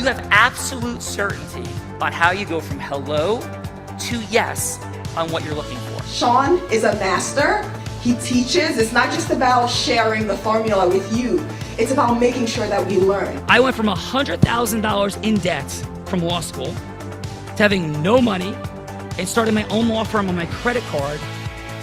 you have absolute certainty on how you go from hello to yes on what you're looking for. Sean is a master. He teaches. It's not just about sharing the formula with you. It's about making sure that we learn. I went from $100,000 in debt from law school to having no money and starting my own law firm on my credit card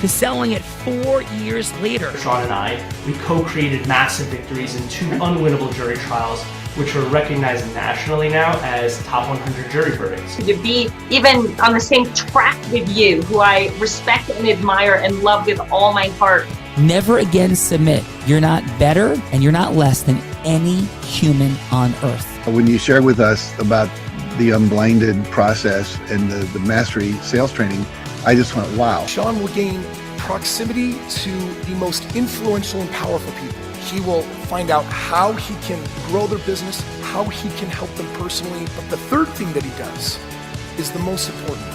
to selling it 4 years later. Sean and I, we co-created massive victories in 2 unwinnable jury trials, which are recognized nationally now as top 100 jury verdicts. To be even on the same track with you, who I respect and admire and love with all my heart. Never again submit. You're not better and you're not less than any human on earth. When you shared with us about the unblinded process and the mastery sales training, I just went, wow. Sean will gain proximity to the most influential and powerful people. He will find out how he can grow their business, how he can help them personally. But the third thing that he does is the most important.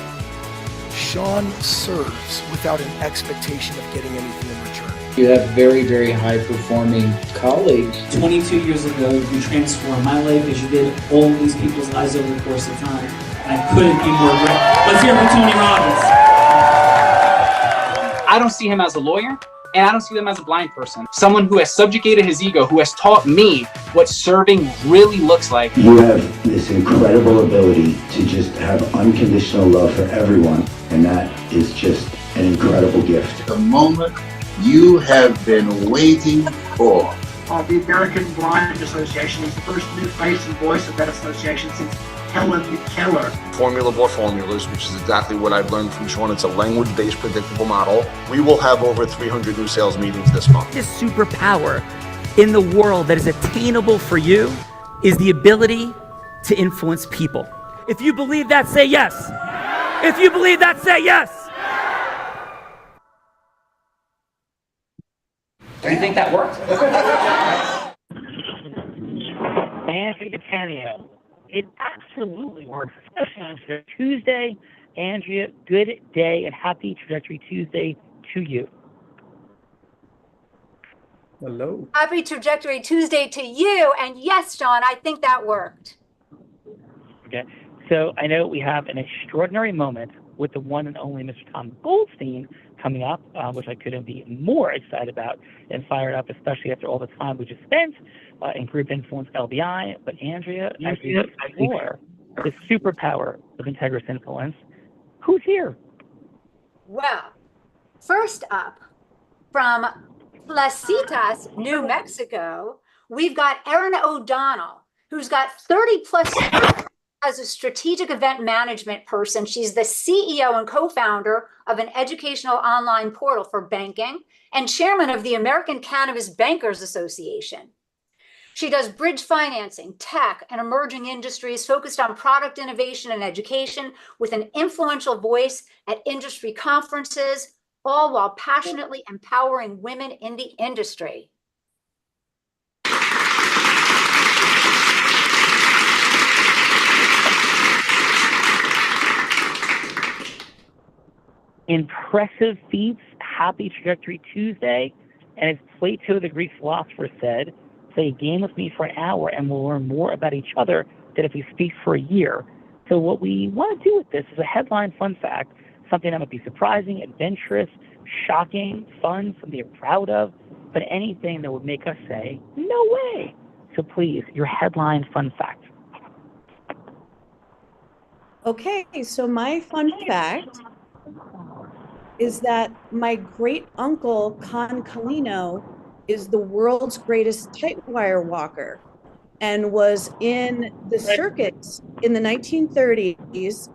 Sean serves without an expectation of getting anything in return. You have very, very high-performing colleagues. 22 years ago, you transformed my life as you did all these people's lives over the course of time. And I couldn't be more grateful. Let's hear it for Tony Robbins. I don't see him as a lawyer, and I don't see him as a blind person. Someone who has subjugated his ego, who has taught me what serving really looks like. You have this incredible ability to just have unconditional love for everyone, and that is just an incredible gift. The moment you have been waiting for. The American Blind Association is the first new face and voice of that association since Helen Keller. Formula More Formulas, which is exactly what I've learned from Sean. It's a language-based predictable model. We will have over 300 new sales meetings this month. This superpower in the world that is attainable for you is the ability to influence people. If you believe that, say yes. If you believe that, say yes. Do you think that worked? Andrea Canio. It absolutely works, especially on Tuesday. Andrea, good day and happy Trajectory Tuesday to you. Hello. Happy Trajectory Tuesday to you. And yes, Sean, I think that worked. Okay. So I know we have an extraordinary moment with the one and only Mr. Tom Goldstein coming up, which I couldn't be more excited about and fired up, especially after all the time we just spent in Group Influence LBI. But Andrea, as we explore the superpower of Integrous Influence, who's here? Well, first up, from Placitas, New Mexico, we've got Erin O'Donnell, who's got 30 plus years as a strategic event management person. She's the CEO and co-founder of an educational online portal for banking and chairman of the American Cannabis Bankers Association. She does bridge financing, tech, and emerging industries focused on product innovation and education with an influential voice at industry conferences, all while passionately empowering women in the industry. Impressive feats, happy Trajectory Tuesday, and as Plato, the Greek philosopher, said, play a game with me for an hour and we'll learn more about each other than if we speak for a year. So what we want to do with this is a headline fun fact, something that might be surprising, adventurous, shocking, fun, something you're proud of, but anything that would make us say, no way. So please, your headline fun fact. Okay, so my fun fact is that my great uncle Con Calino is the world's greatest tightwire walker and was in the circuits in the 1930s.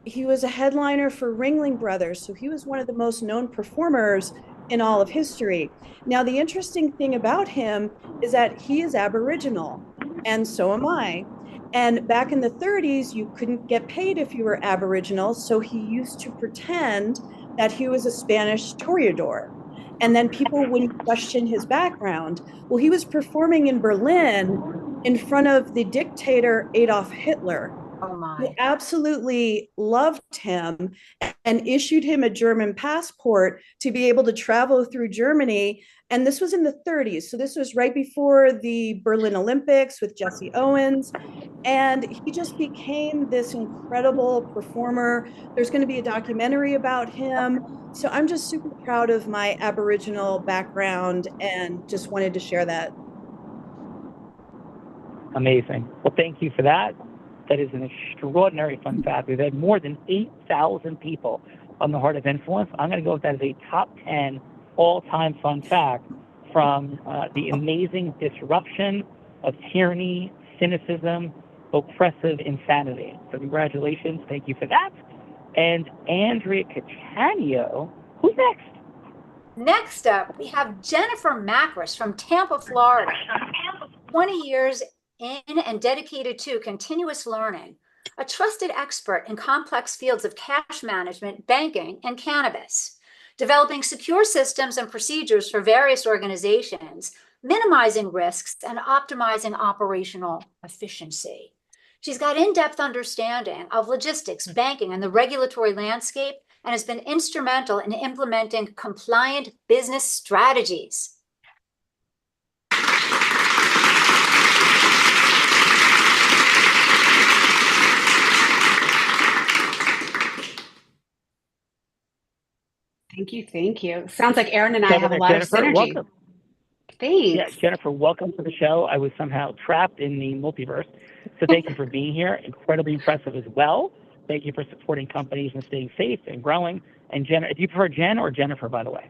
He was a headliner for Ringling Brothers, so he was one of the most known performers in all of history. Now, the interesting thing about him is that he is Aboriginal, and so am I. And back in the 30s, you couldn't get paid if you were Aboriginal, so he used to pretend that he was a Spanish toreador. And then people wouldn't question his background. Well, he was performing in Berlin in front of the dictator Adolf Hitler. Oh my. who absolutely loved him and issued him a German passport to be able to travel through Germany. And this was in the 30s. So this was right before the Berlin Olympics with Jesse Owens. And he just became this incredible performer. There's going to be a documentary about him. So I'm just super proud of my Aboriginal background and just wanted to share that. Amazing. Well, thank you for that. That is an extraordinary fun fact. We've had more than 8,000 people on the Heart of Influence. I'm going to go with that as a top 10 all-time fun fact from the amazing disruption of tyranny, cynicism, oppressive insanity. So congratulations. Thank you for that. And Andrea Catania, who's next? Next up, we have Jennifer Macris from Tampa, Florida. 20 years in and dedicated to continuous learning, a trusted expert in complex fields of cash management, banking, and cannabis, developing secure systems and procedures for various organizations, minimizing risks, and optimizing operational efficiency. She's got in-depth understanding of logistics, banking, and the regulatory landscape, and has been instrumental in implementing compliant business strategies. Thank you, thank you. Sounds like Aaron and I have a lot Jennifer, of synergy. welcome. Thanks. Yeah, Jennifer, welcome to the show. I was somehow trapped in the multiverse. So thank you for being here. Incredibly impressive as well. Thank you for supporting companies and staying safe and growing. And Jen, do you prefer Jen or Jennifer, by the way?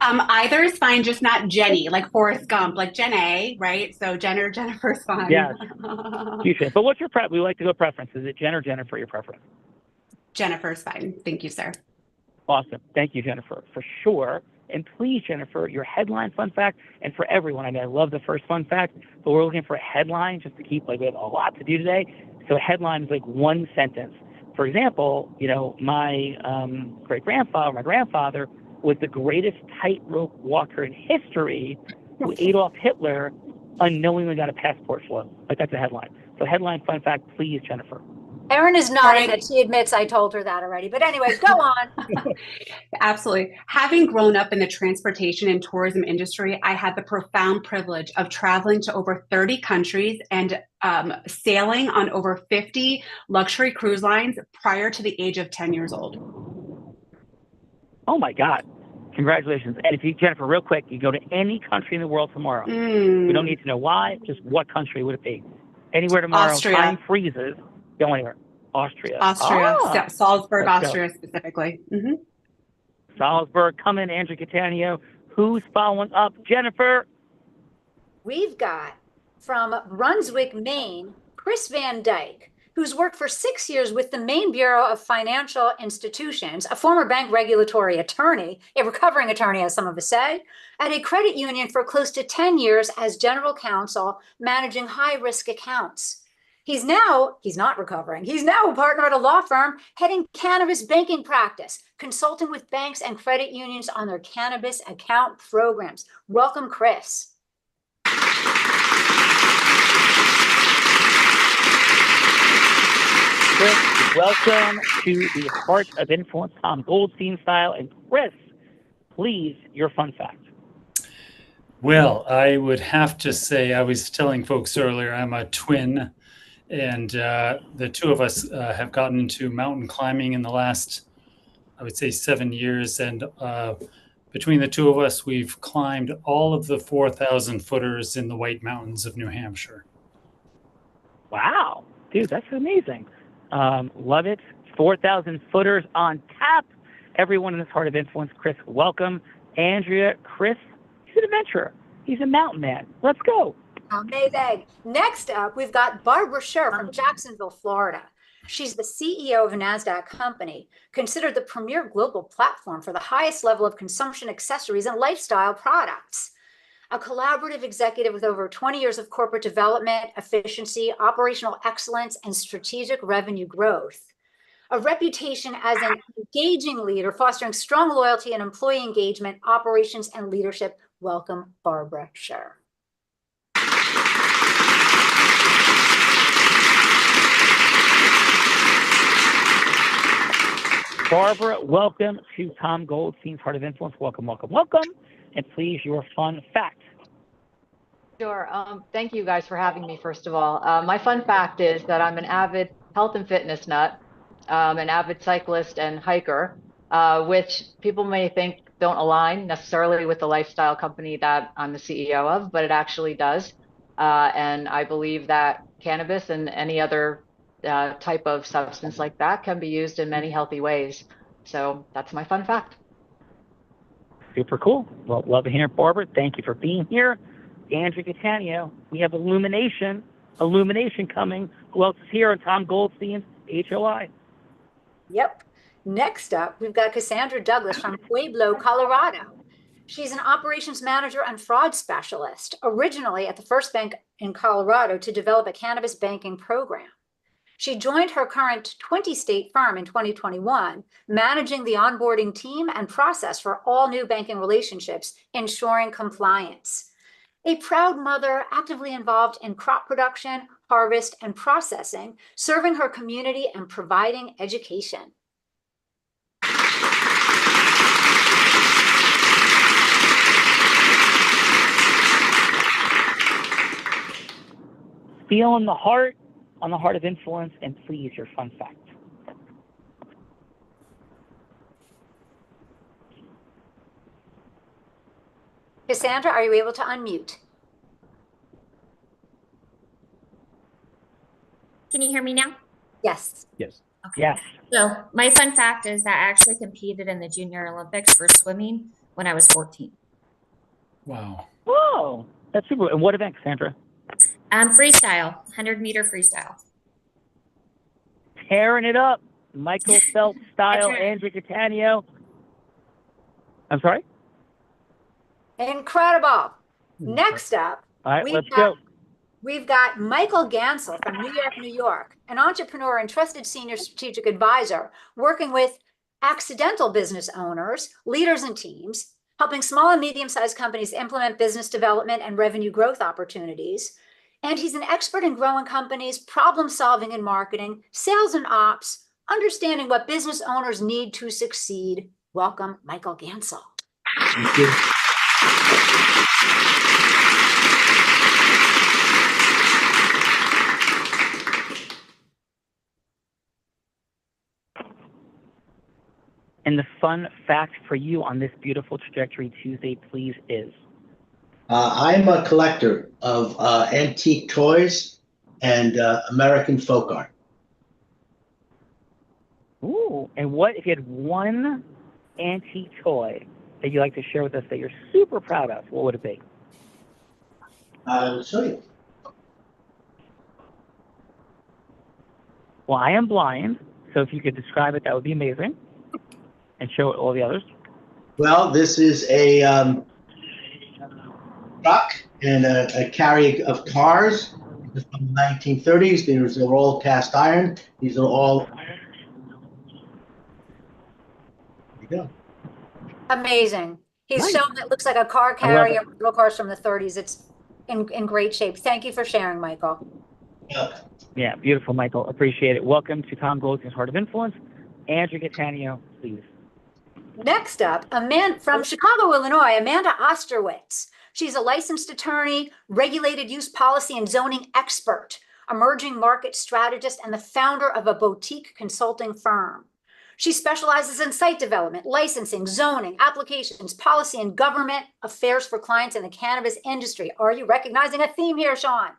Either is fine, just not Jenny, like Forrest Gump, like Jen A, right? So Jen or Jennifer's fine. Yes. But what's your we like to go preference? Is it Jen or Jennifer, your preference? Jennifer's fine. Thank you, sir. Awesome. Thank you, Jennifer, for sure. And please, Jennifer, your headline fun fact, and for everyone, I mean, I love the first fun fact, but we're looking for a headline just to keep, like, we have a lot to do today. So a headline is like one sentence. For example, you know, my great-grandfather, my grandfather, was the greatest tightrope walker in history who Adolf Hitler unknowingly got a passport float. Like, that's a headline. So headline fun fact, please, Jennifer. Erin is nodding that she admits I told her that already. But anyway, go on. Absolutely. Having grown up in the transportation and tourism industry, I had the profound privilege of traveling to over 30 countries and sailing on over 50 luxury cruise lines prior to the age of 10 years old. Oh my God. Congratulations. And if you, Jennifer, real quick, you go to any country in the world tomorrow. We don't need to know why, just what country would it be? Anywhere tomorrow, Austria. Time freezes. Go anywhere. Austria. Salzburg, Let's Austria go. specifically. Salzburg, come in, Andrew Catania. Who's following up? Jennifer. We've got from Brunswick, Maine, Chris Van Dyke, who's worked for 6 years with the Maine Bureau of Financial Institutions, a former bank regulatory attorney, a recovering attorney, as some of us say, at a credit union for close to 10 years as general counsel, managing high-risk accounts. He's not recovering. He's now a partner at a law firm heading cannabis banking practice, consulting with banks and credit unions on their cannabis account programs. Welcome, Chris. Chris, welcome to the Heart of Influence, Tom Goldstein style. And Chris, please, your fun fact. Well, I would have to say, I was telling folks earlier, I'm a twin. And the two of us have gotten into mountain climbing in the last, I would say, 7 years. And between the two of us, we've climbed all of the 4,000 footers in the White Mountains of New Hampshire. Wow. Dude, that's amazing. Love it. 4,000 footers on tap. Everyone in this Heart of Influence, Chris, welcome. Andrea, Chris, he's an adventurer. He's a mountain man. Let's go. Amazing. Next up, we've got Barbara Scher from Jacksonville, Florida. She's the CEO of a NASDAQ company, considered the premier global platform for the highest level of consumption accessories and lifestyle products. A collaborative executive with over 20 years of corporate development, efficiency, operational excellence, and strategic revenue growth. A reputation as an engaging leader, fostering strong loyalty and employee engagement, operations, and leadership. Welcome, Barbara Scher. Barbara, welcome to Tom Goldstein's Heart of Influence. Welcome, welcome, welcome. And please, your fun fact. Sure. Thank you guys for having me, first of all. My fun fact is that I'm an avid health and fitness nut, an avid cyclist and hiker, which people may think don't align necessarily with the lifestyle company that I'm the CEO of, but it actually does. And I believe that cannabis and any other type of substance like that can be used in many healthy ways. So that's my fun fact. Super cool. Well, love to hear it, Barbara. Thank you for being here. Andrea Catania, we have Illumination coming. Who else is here on Tom Goldstein's HOI? Yep. Next up, we've got Cassandra Douglas from Pueblo, Colorado. She's an operations manager and fraud specialist, originally at the First Bank in Colorado to develop a cannabis banking program. She joined her current 20-state firm in 2021, managing the onboarding team and process for all new banking relationships, ensuring compliance. A proud mother actively involved in crop production, harvest, and processing, serving her community and providing education. Feel on the Heart of Influence, and please, your fun fact. Cassandra, are you able to unmute? Can you hear me now? Yes. Yes. Okay. Yes. So my fun fact is that I actually competed in the Junior Olympics for swimming when I was 14. Wow. Whoa, that's super. And what event, Cassandra? Freestyle, 100-meter freestyle. Tearing it up. Michael Phelps style, Andrea Catania. I'm sorry? Incredible. Next up, All right, let's go. We've got Michael Gansel from New York, an entrepreneur and trusted senior strategic advisor working with accidental business owners, leaders, and teams, helping small and medium-sized companies implement business development and revenue growth opportunities. And he's an expert in growing companies, problem solving and marketing, sales and ops, understanding what business owners need to succeed. Welcome, Michael Gansel. Thank you. And the fun fact for you on this beautiful Trajectory Tuesday, please, is? I'm a collector of antique toys and American folk art. Ooh, and what if you had one antique toy that you'd like to share with us that you're super proud of? What would it be? I'll show you. Well, I am blind, so if you could describe it, that would be amazing. And show all the others. Well, this is a truck and a carry of cars from the 1930s. These are all cast iron. These are all. There you go. Amazing. He's Nice. shown that looks like a car carrier, little cars from the 30s. It's in great shape. Thank you for sharing, Michael. Yeah, beautiful, Michael. Appreciate it. Welcome to Tom Goldstein's Heart of Influence. Andrea Catania, please. Next up, from Chicago, Illinois, Amanda Osterwitz. She's a licensed attorney, regulated use policy and zoning expert, emerging market strategist, and the founder of a boutique consulting firm. She specializes in site development, licensing, zoning, applications, policy, and government affairs for clients in the cannabis industry. Are you recognizing a theme here, Sean?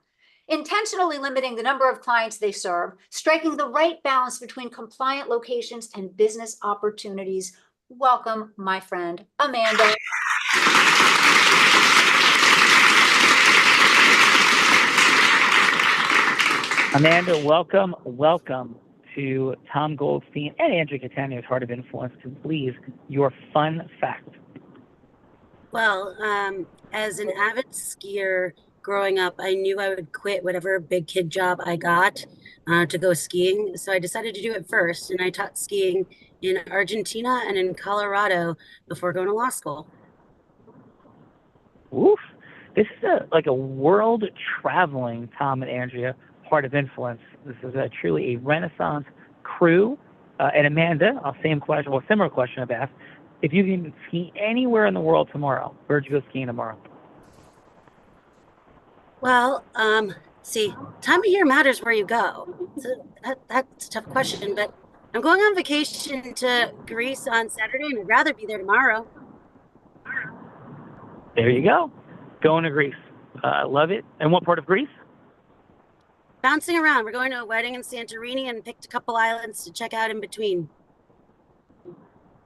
Intentionally limiting the number of clients they serve, striking the right balance between compliant locations and business opportunities. Welcome, my friend, Amanda. Amanda, welcome to Tom Goldstein and Andrea Catania's Heart of Influence. To please, your fun fact. Well, as an avid skier growing up, I knew I would quit whatever big kid job I got to go skiing. So I decided to do it first, and I taught skiing in Argentina and in Colorado before going to law school. Oof. This is like a world traveling Tom and Andrea Heart of Influence. This is truly a Renaissance crew And Amanda, same question, well, similar question I've asked. If you can ski anywhere in the world tomorrow, where'd you go skiing tomorrow? Well, see, time of year matters where you go. So that's a tough question, but I'm going on vacation to Greece on Saturday, and I'd rather be there tomorrow. There you go. Going to Greece. Love it. And what part of Greece? Bouncing around. We're going to a wedding in Santorini and picked a couple islands to check out in between.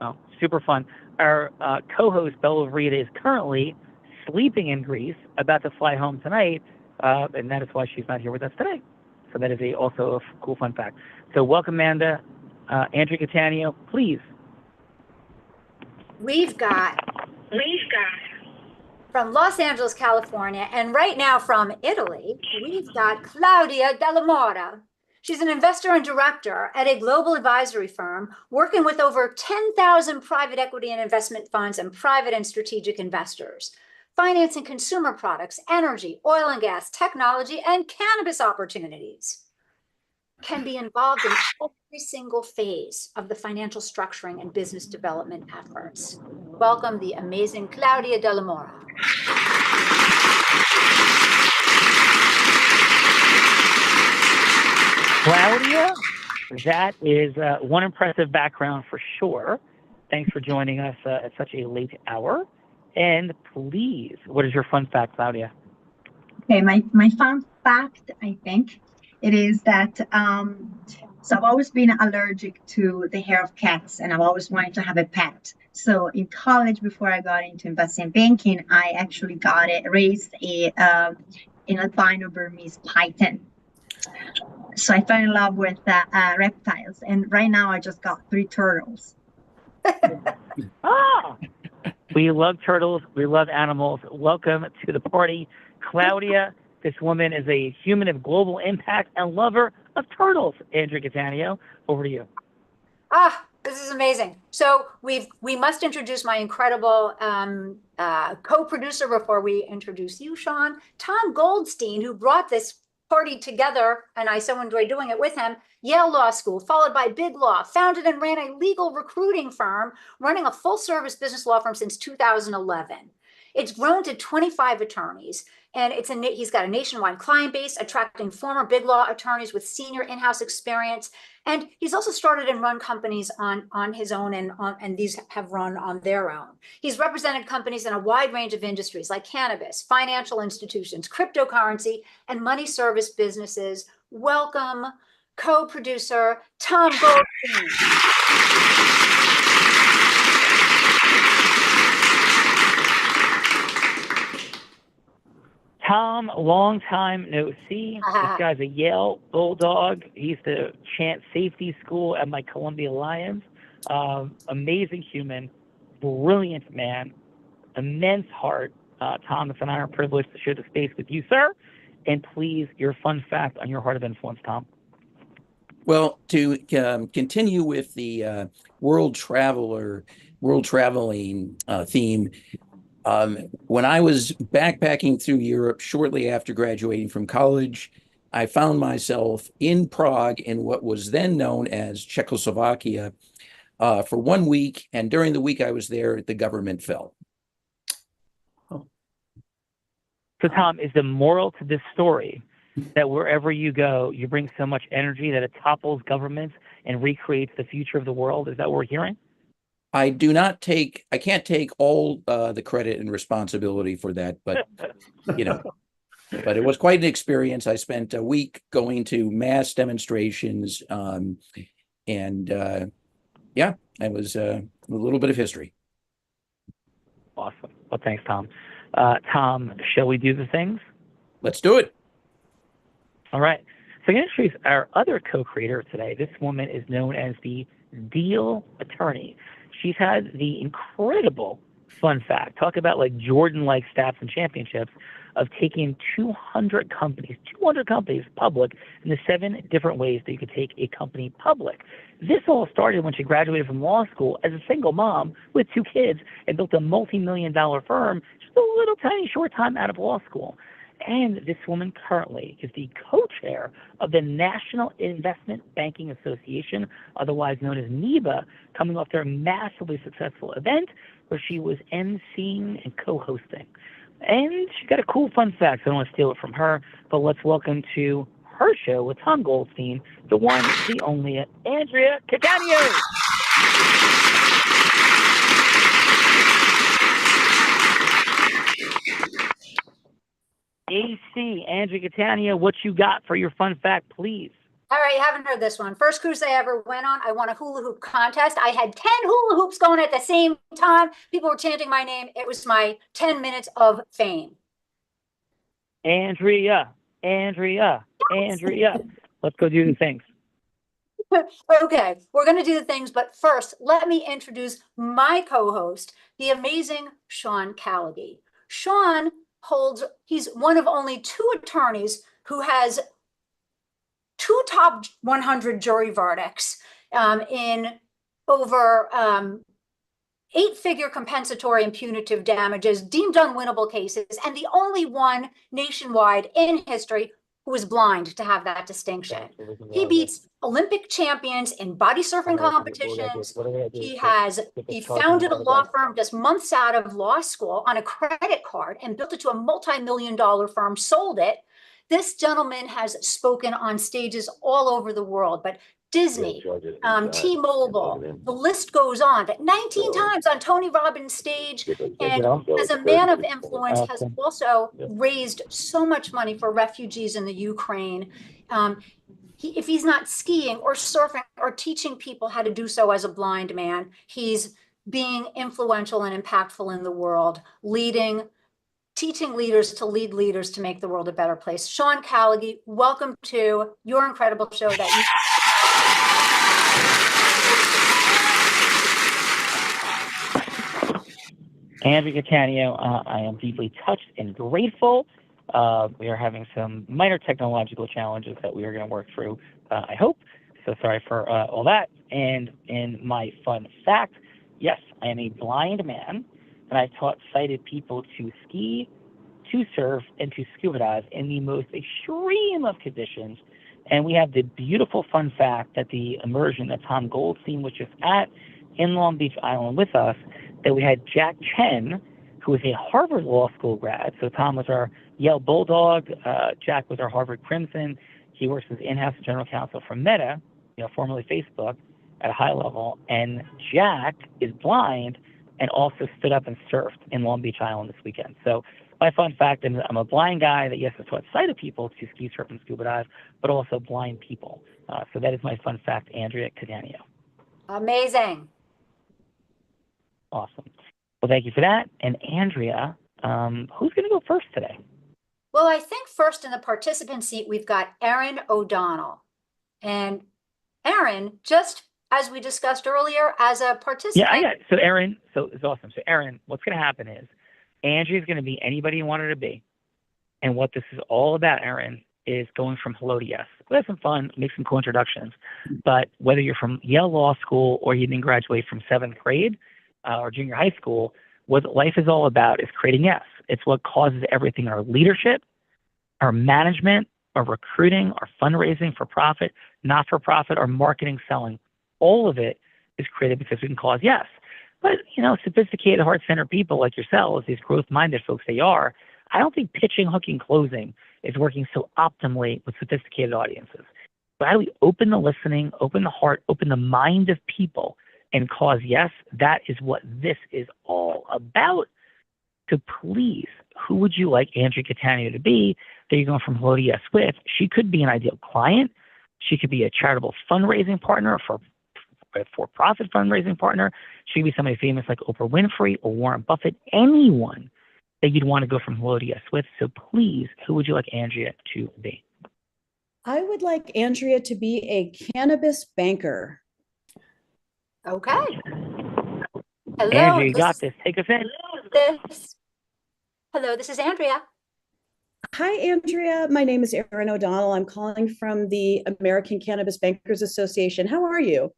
Oh, super fun. Our co-host, Bella Vrita, is currently sleeping in Greece, about to fly home tonight, and that is why she's not here with us today. So that is also a cool fun fact. So welcome, Amanda. Andrea Catania, please. We've got from Los Angeles, California, and right now from Italy, we've got Claudia Della Mora. She's an investor and director at a global advisory firm working with over 10,000 private equity and investment funds and private and strategic investors, financing consumer products, energy, oil and gas, technology, and cannabis opportunities. Can be involved in every single phase of the financial structuring and business development efforts. Welcome the amazing Claudia Della Mora. Claudia, that is one impressive background for sure. Thanks for joining us at such a late hour. And please, what is your fun fact, Claudia? Okay, my fun fact, I think, it is that, so I've always been allergic to the hair of cats, and I've always wanted to have a pet. So in college, before I got into investment banking, I actually raised an albino Burmese python. So I fell in love with reptiles, and right now I just got 3 turtles. Ah! We love turtles. We love animals. Welcome to the party. Claudia, this woman is a human of global impact and lover of turtles. Andrea Catania, over to you. This is amazing. So we must introduce my incredible co-producer before we introduce you, Sean. Tom Goldstein, who brought this party together, and I so enjoy doing it with him. Yale Law School, followed by Big Law, founded and ran a legal recruiting firm, running a full-service business law firm since 2011. It's grown to 25 attorneys, and he's got a nationwide client base, attracting former Big Law attorneys with senior in-house experience. And he's also started and run companies on his own, and these have run on their own. He's represented companies in a wide range of industries like cannabis, financial institutions, cryptocurrency, and money service businesses. Welcome, co-producer Tom Goldstein. Tom, long time no see. This guy's a Yale Bulldog. He used to chant safety school at my Columbia Lions. Amazing human, brilliant man, immense heart. Tom, it's an honor and privilege to share the space with you, sir. And please, your fun fact on your heart of influence, Tom. Well, to continue with the world traveling theme, when I was backpacking through Europe shortly after graduating from college, I found myself in Prague in what was then known as Czechoslovakia for 1 week. And during the week I was there, the government fell. So, Tom, is the moral to this story that wherever you go, you bring so much energy that it topples governments and recreates the future of the world? Is that what we're hearing? I can't take all the credit and responsibility for that, but, but it was quite an experience. I spent a week going to mass demonstrations, and it was a little bit of history. Awesome. Well, thanks, Tom. Tom, shall we do the things? Let's do it. All right. So I'm going to introduce our other co-creator today. This woman is known as the Deal Attorney. She's had the incredible fun fact, talk about like Jordan-like stats and championships, of taking 200 companies public in the 7 different ways that you could take a company public. This all started when she graduated from law school as a single mom with 2 kids and built a multi-million-dollar firm just a little tiny short time out of law school. And this woman currently is the co-chair of the National Investment Banking Association, otherwise known as NIBA, coming off their massively successful event where she was emceeing and co-hosting. And she got a cool fun fact, so I don't want to steal it from her, but let's welcome to her show with Tom Goldstein, the one, the only, Andrea Catania. AC, Andrea Catania, what you got for your fun fact, please? All right, you haven't heard this one. First cruise I ever went on, I won a hula hoop contest. I had 10 hula hoops going at the same time. People were chanting my name. It was my 10 minutes of fame. Andrea. Let's go do the things. Okay, we're going to do the things, but first, let me introduce my co-host, the amazing Sean Callagy. Sean he's one of only 2 attorneys who has 2 top 100 jury verdicts in over 8-figure compensatory and punitive damages, deemed unwinnable cases, and the only one nationwide in history who is blind to have that distinction. He beats Olympic champions in body surfing competitions. He founded a law firm just months out of law school on a credit card and built it to a multi-million-dollar firm, sold it. This gentleman has spoken on stages all over the world, but Disney, T-Mobile, the list goes on, but 19 times on Tony Robbins' stage, and as a man of influence has also raised so much money for refugees in the Ukraine. If he's not skiing or surfing or teaching people how to do so as a blind man, he's being influential and impactful in the world, teaching leaders to lead leaders to make the world a better place. Sean Callagy, welcome to your incredible show that you... Andrea Catania, I am deeply touched and grateful. We are having some minor technological challenges that we are going to work through, I hope. So sorry for all that. And in my fun fact, yes, I am a blind man, and I taught sighted people to ski, to surf, and to scuba dive in the most extreme of conditions. And we have the beautiful fun fact that the immersion that Tom Goldstein was just at in Long Beach Island with us, that we had Jack Chen, who is a Harvard Law School grad. So Tom was our Yale Bulldog. Jack was our Harvard Crimson. He works as in-house general counsel for Meta, formerly Facebook, at a high level. And Jack is blind and also stood up and surfed in Long Beach Island this weekend. So my fun fact is I'm a blind guy that, yes, has taught sighted people to ski, surf, and scuba dive, but also blind people. So that is my fun fact, Andrea Catania. Amazing. Awesome. Well, thank you for that. And Andrea, who's going to go first today? Well, I think first in the participant seat, we've got Erin O'Donnell. And Erin, just as we discussed earlier, as a participant. Yeah, I got it. So Erin, so it's awesome. So Erin, what's going to happen is Andrea's going to be anybody you want her to be. And what this is all about, Erin, is going from hello to yes. We'll have some fun, make some cool introductions. But whether you're from Yale Law School or you didn't graduate from 7th grade, or junior high school, what life is all about is creating yes. It's what causes everything, our leadership, our management, our recruiting, our fundraising for profit, not for profit, our marketing, selling. All of it is created because we can cause yes. But, sophisticated, heart-centered people like yourselves, these growth-minded folks they are, I don't think pitching, hooking, closing is working so optimally with sophisticated audiences. So how do we open the listening, open the heart, open the mind of people and cause yes? That is what this is all about. So please, who would you like Andrea Catania to be that you're going from hello to yes with? She could be an ideal client. She could be a charitable fundraising partner, a for-profit fundraising partner. She could be somebody famous like Oprah Winfrey or Warren Buffett, anyone that you'd want to go from hello to yes with. So please, who would you like Andrea to be? I would like Andrea to be a cannabis banker. Okay. Hello. Andrea, you got this. Take us in. Hello, this is Andrea. Hi, Andrea. My name is Erin O'Donnell. I'm calling from the American Cannabis Bankers Association. How are you?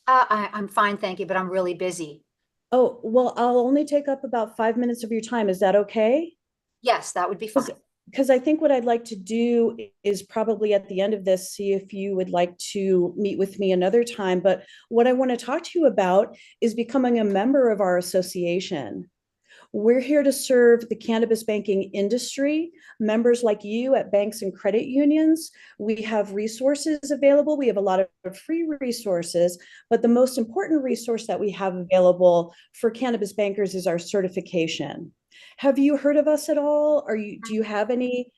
I'm fine, thank you, but I'm really busy. Oh, well, I'll only take up about 5 minutes of your time. Is that okay? Yes, that would be fine. because I think what I'd like to do is probably at the end of this, see if you would like to meet with me another time. But what I want to talk to you about is becoming a member of our association. We're here to serve the cannabis banking industry, members like you at banks and credit unions. We have resources available. We have a lot of free resources, but the most important resource that we have available for cannabis bankers is our certification. Have you heard of us at all? Do you have any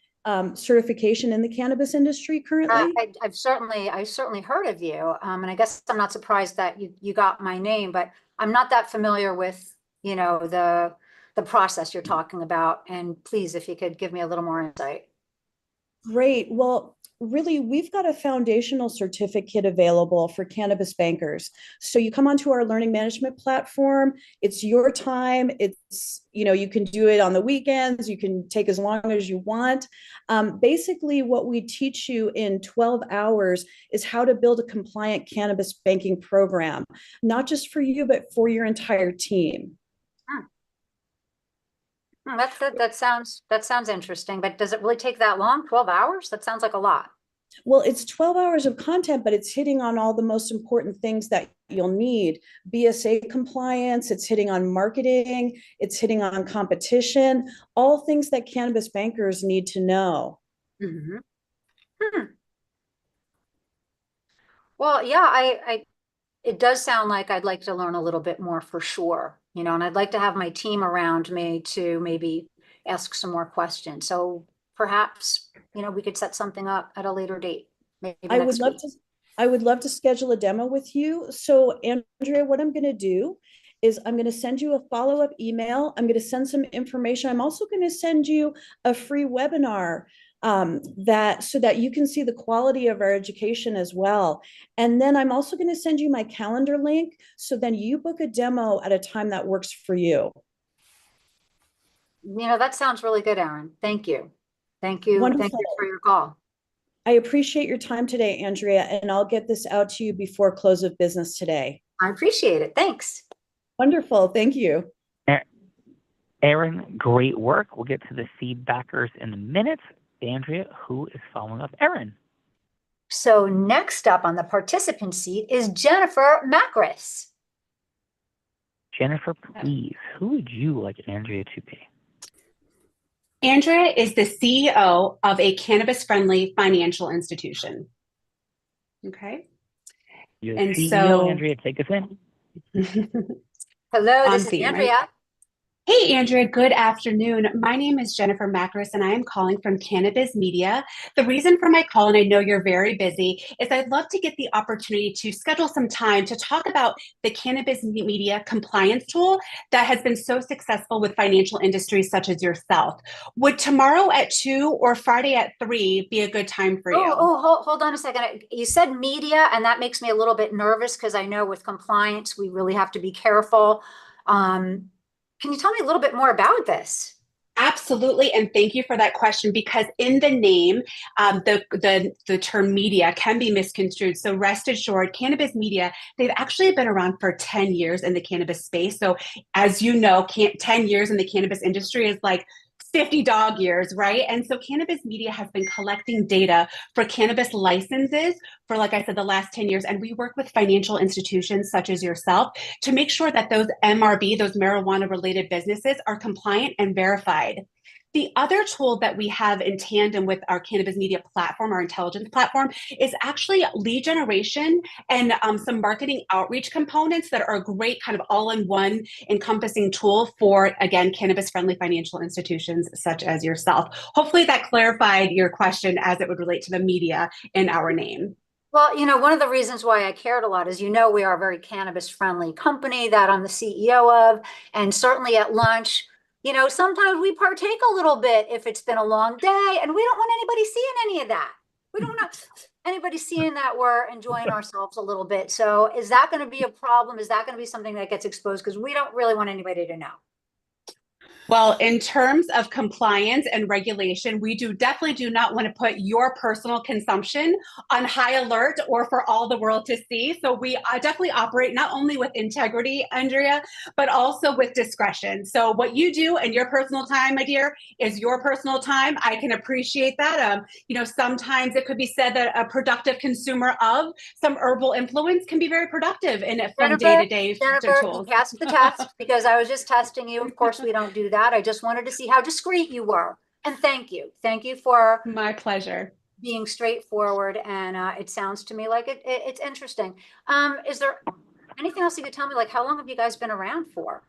certification in the cannabis industry currently? I've certainly heard of you, and I guess I'm not surprised that you got my name, but I'm not that familiar with the process you're talking about. And please, if you could give me a little more insight. Great. Well, really, we've got a foundational certificate available for cannabis bankers. So you come onto our learning management platform. It's your time. It's, you can do it on the weekends. You can take as long as you want. Basically, what we teach you in 12 hours is how to build a compliant cannabis banking program, not just for you, but for your entire team. That sounds interesting, but does it really take that long? 12 hours? That sounds like a lot. Well, it's 12 hours of content, but it's hitting on all the most important things that you'll need. BSA compliance, it's hitting on marketing, it's hitting on competition, all things that cannabis bankers need to know. Mm-hmm. Well, yeah, it does sound like I'd like to learn a little bit more for sure, and I'd like to have my team around me to maybe ask some more questions. So perhaps, we could set something up at a later date. Maybe I would love to schedule a demo with you. So Andrea, what I'm going to do is I'm going to send you a follow-up email. I'm going to send some information. I'm also going to send you a free webinar so that you can see the quality of our education as well. And then I'm also going to send you my calendar link. So then you book a demo at a time that works for you. That sounds really good, Erin. Thank you. Thank you. Wonderful. Thank you for your call. I appreciate your time today, Andrea, and I'll get this out to you before close of business today. I appreciate it. Thanks. Wonderful. Thank you. Erin, great work. We'll get to the feedbackers in a minute. Andrea, who is following up Erin? So next up on the participant seat is Jennifer Macris. Jennifer, please, who would you like Andrea to be? Andrea is the CEO of a cannabis-friendly financial institution. Okay. You're and CEO, so, Andrea, take us in. Hello, this is Andrea. Right? Hey, Andrea, good afternoon. My name is Jennifer Macris, and I am calling from Cannabis Media. The reason for my call, and I know you're very busy, is I'd love to get the opportunity to schedule some time to talk about the Cannabis Media compliance tool that has been so successful with financial industries such as yourself. Would tomorrow at 2 or Friday at 3 be a good time for you? Hold on a second. You said media, and that makes me a little bit nervous because I know with compliance, we really have to be careful. Can you tell me a little bit more about this? Absolutely, and thank you for that question, because in the name, the term media can be misconstrued. So rest assured, Cannabis Media, they've actually been around for 10 years in the cannabis space. So as you know, 10 years in the cannabis industry is like 50 dog years, right? And so Cannabis Media has been collecting data for cannabis licenses for, like I said, the last 10 years. And we work with financial institutions such as yourself to make sure that those MRB, those marijuana related businesses, are compliant and verified. The other tool that we have in tandem with our Cannabis Media platform, our intelligence platform, is actually lead generation and some marketing outreach components that are a great kind of all-in-one encompassing tool for, again, cannabis-friendly financial institutions such as yourself. Hopefully that clarified your question as it would relate to the media in our name. Well, one of the reasons why I cared a lot is, we are a very cannabis-friendly company that I'm the CEO of, and certainly at lunch, sometimes we partake a little bit if it's been a long day, and we don't want anybody seeing any of that. We don't want anybody seeing that we're enjoying ourselves a little bit. So is that going to be a problem? Is that going to be something that gets exposed? Because we don't really want anybody to know. Well, in terms of compliance and regulation, we definitely do not want to put your personal consumption on high alert or for all the world to see. So we definitely operate not only with integrity, Andrea, but also with discretion. So what you do in your personal time, my dear, is your personal time. I can appreciate that. Sometimes it could be said that a productive consumer of some herbal influence can be very productive in from day-to-day Jennifer, tools. you passed the test because I was just testing you. Of course, we don't do that. I just wanted to see how discreet you were. And thank you. Thank you for my pleasure being straightforward. And it sounds to me like it's interesting. Is there anything else you could tell me? Like, how long have you guys been around for?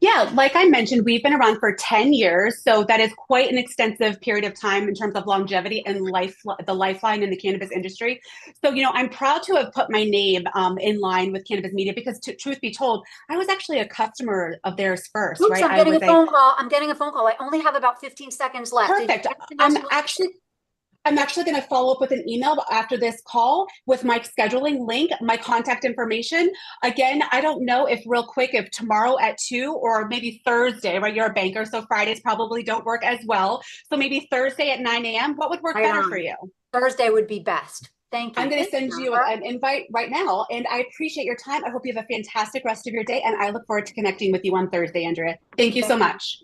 Yeah, like I mentioned, we've been around for 10 years. So that is quite an extensive period of time in terms of longevity and the lifeline in the cannabis industry. So, I'm proud to have put my name in line with Cannabis Media because truth be told, I was actually a customer of theirs first. Oops, right? I'm getting a phone call. I'm getting a phone call. I only have about 15 seconds left. Perfect. I'm actually going to follow up with an email after this call with my scheduling link, my contact information. Again, I don't know if tomorrow at 2 or maybe Thursday, right? You're a banker, so Fridays probably don't work as well. So maybe Thursday at 9 a.m. What would work better for you? Thursday would be best. Thank you. I'm going to send you an invite right now, and I appreciate your time. I hope you have a fantastic rest of your day, and I look forward to connecting with you on Thursday, Andrea. Thank you so much.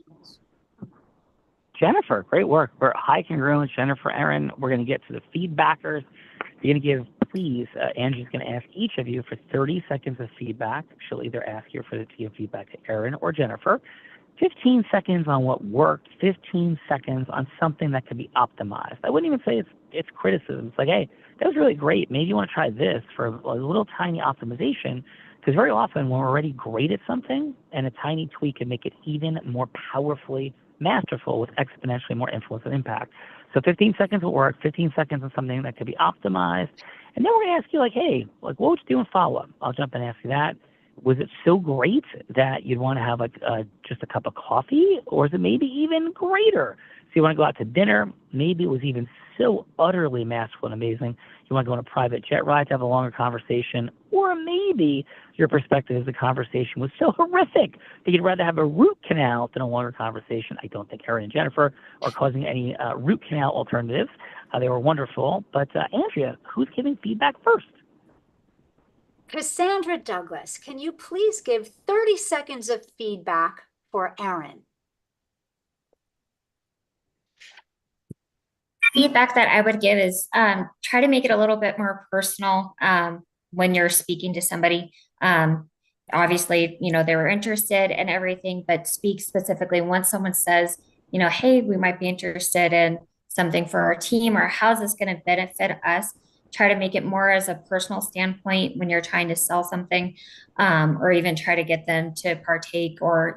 Jennifer, great work. We're high congruence, Jennifer, Erin. We're going to get to the feedbackers. You're going to give, please, Angie's going to ask each of you for 30 seconds of feedback. She'll either ask you to give feedback to Erin or Jennifer. 15 seconds on what worked, 15 seconds on something that could be optimized. I wouldn't even say it's criticism. It's like, hey, that was really great. Maybe you want to try this for a little tiny optimization, because very often when we're already great at something and a tiny tweak can make it even more powerfully masterful with exponentially more influence and impact. So 15 seconds will work, 15 seconds on something that could be optimized. And then we're going to ask you, what would you do in follow-up? I'll jump and ask you that. Was it so great that you'd want to have just a cup of coffee? Or is it maybe even greater? So you want to go out to dinner. Maybe it was even so utterly masterful and amazing. You want to go on a private jet ride to have a longer conversation. Or maybe your perspective is the conversation was so horrific that you'd rather have a root canal than a longer conversation. I don't think Erin and Jennifer are causing any root canal alternatives. They were wonderful. But Andrea, who's giving feedback first? Cassandra Douglas, can you please give 30 seconds of feedback for Erin? Feedback that I would give is try to make it a little bit more personal when you're speaking to somebody. Obviously, they were interested in everything, but speak specifically when someone says, hey, we might be interested in something for our team, or how's this going to benefit us? Try to make it more as a personal standpoint when you're trying to sell something, or even try to get them to partake or,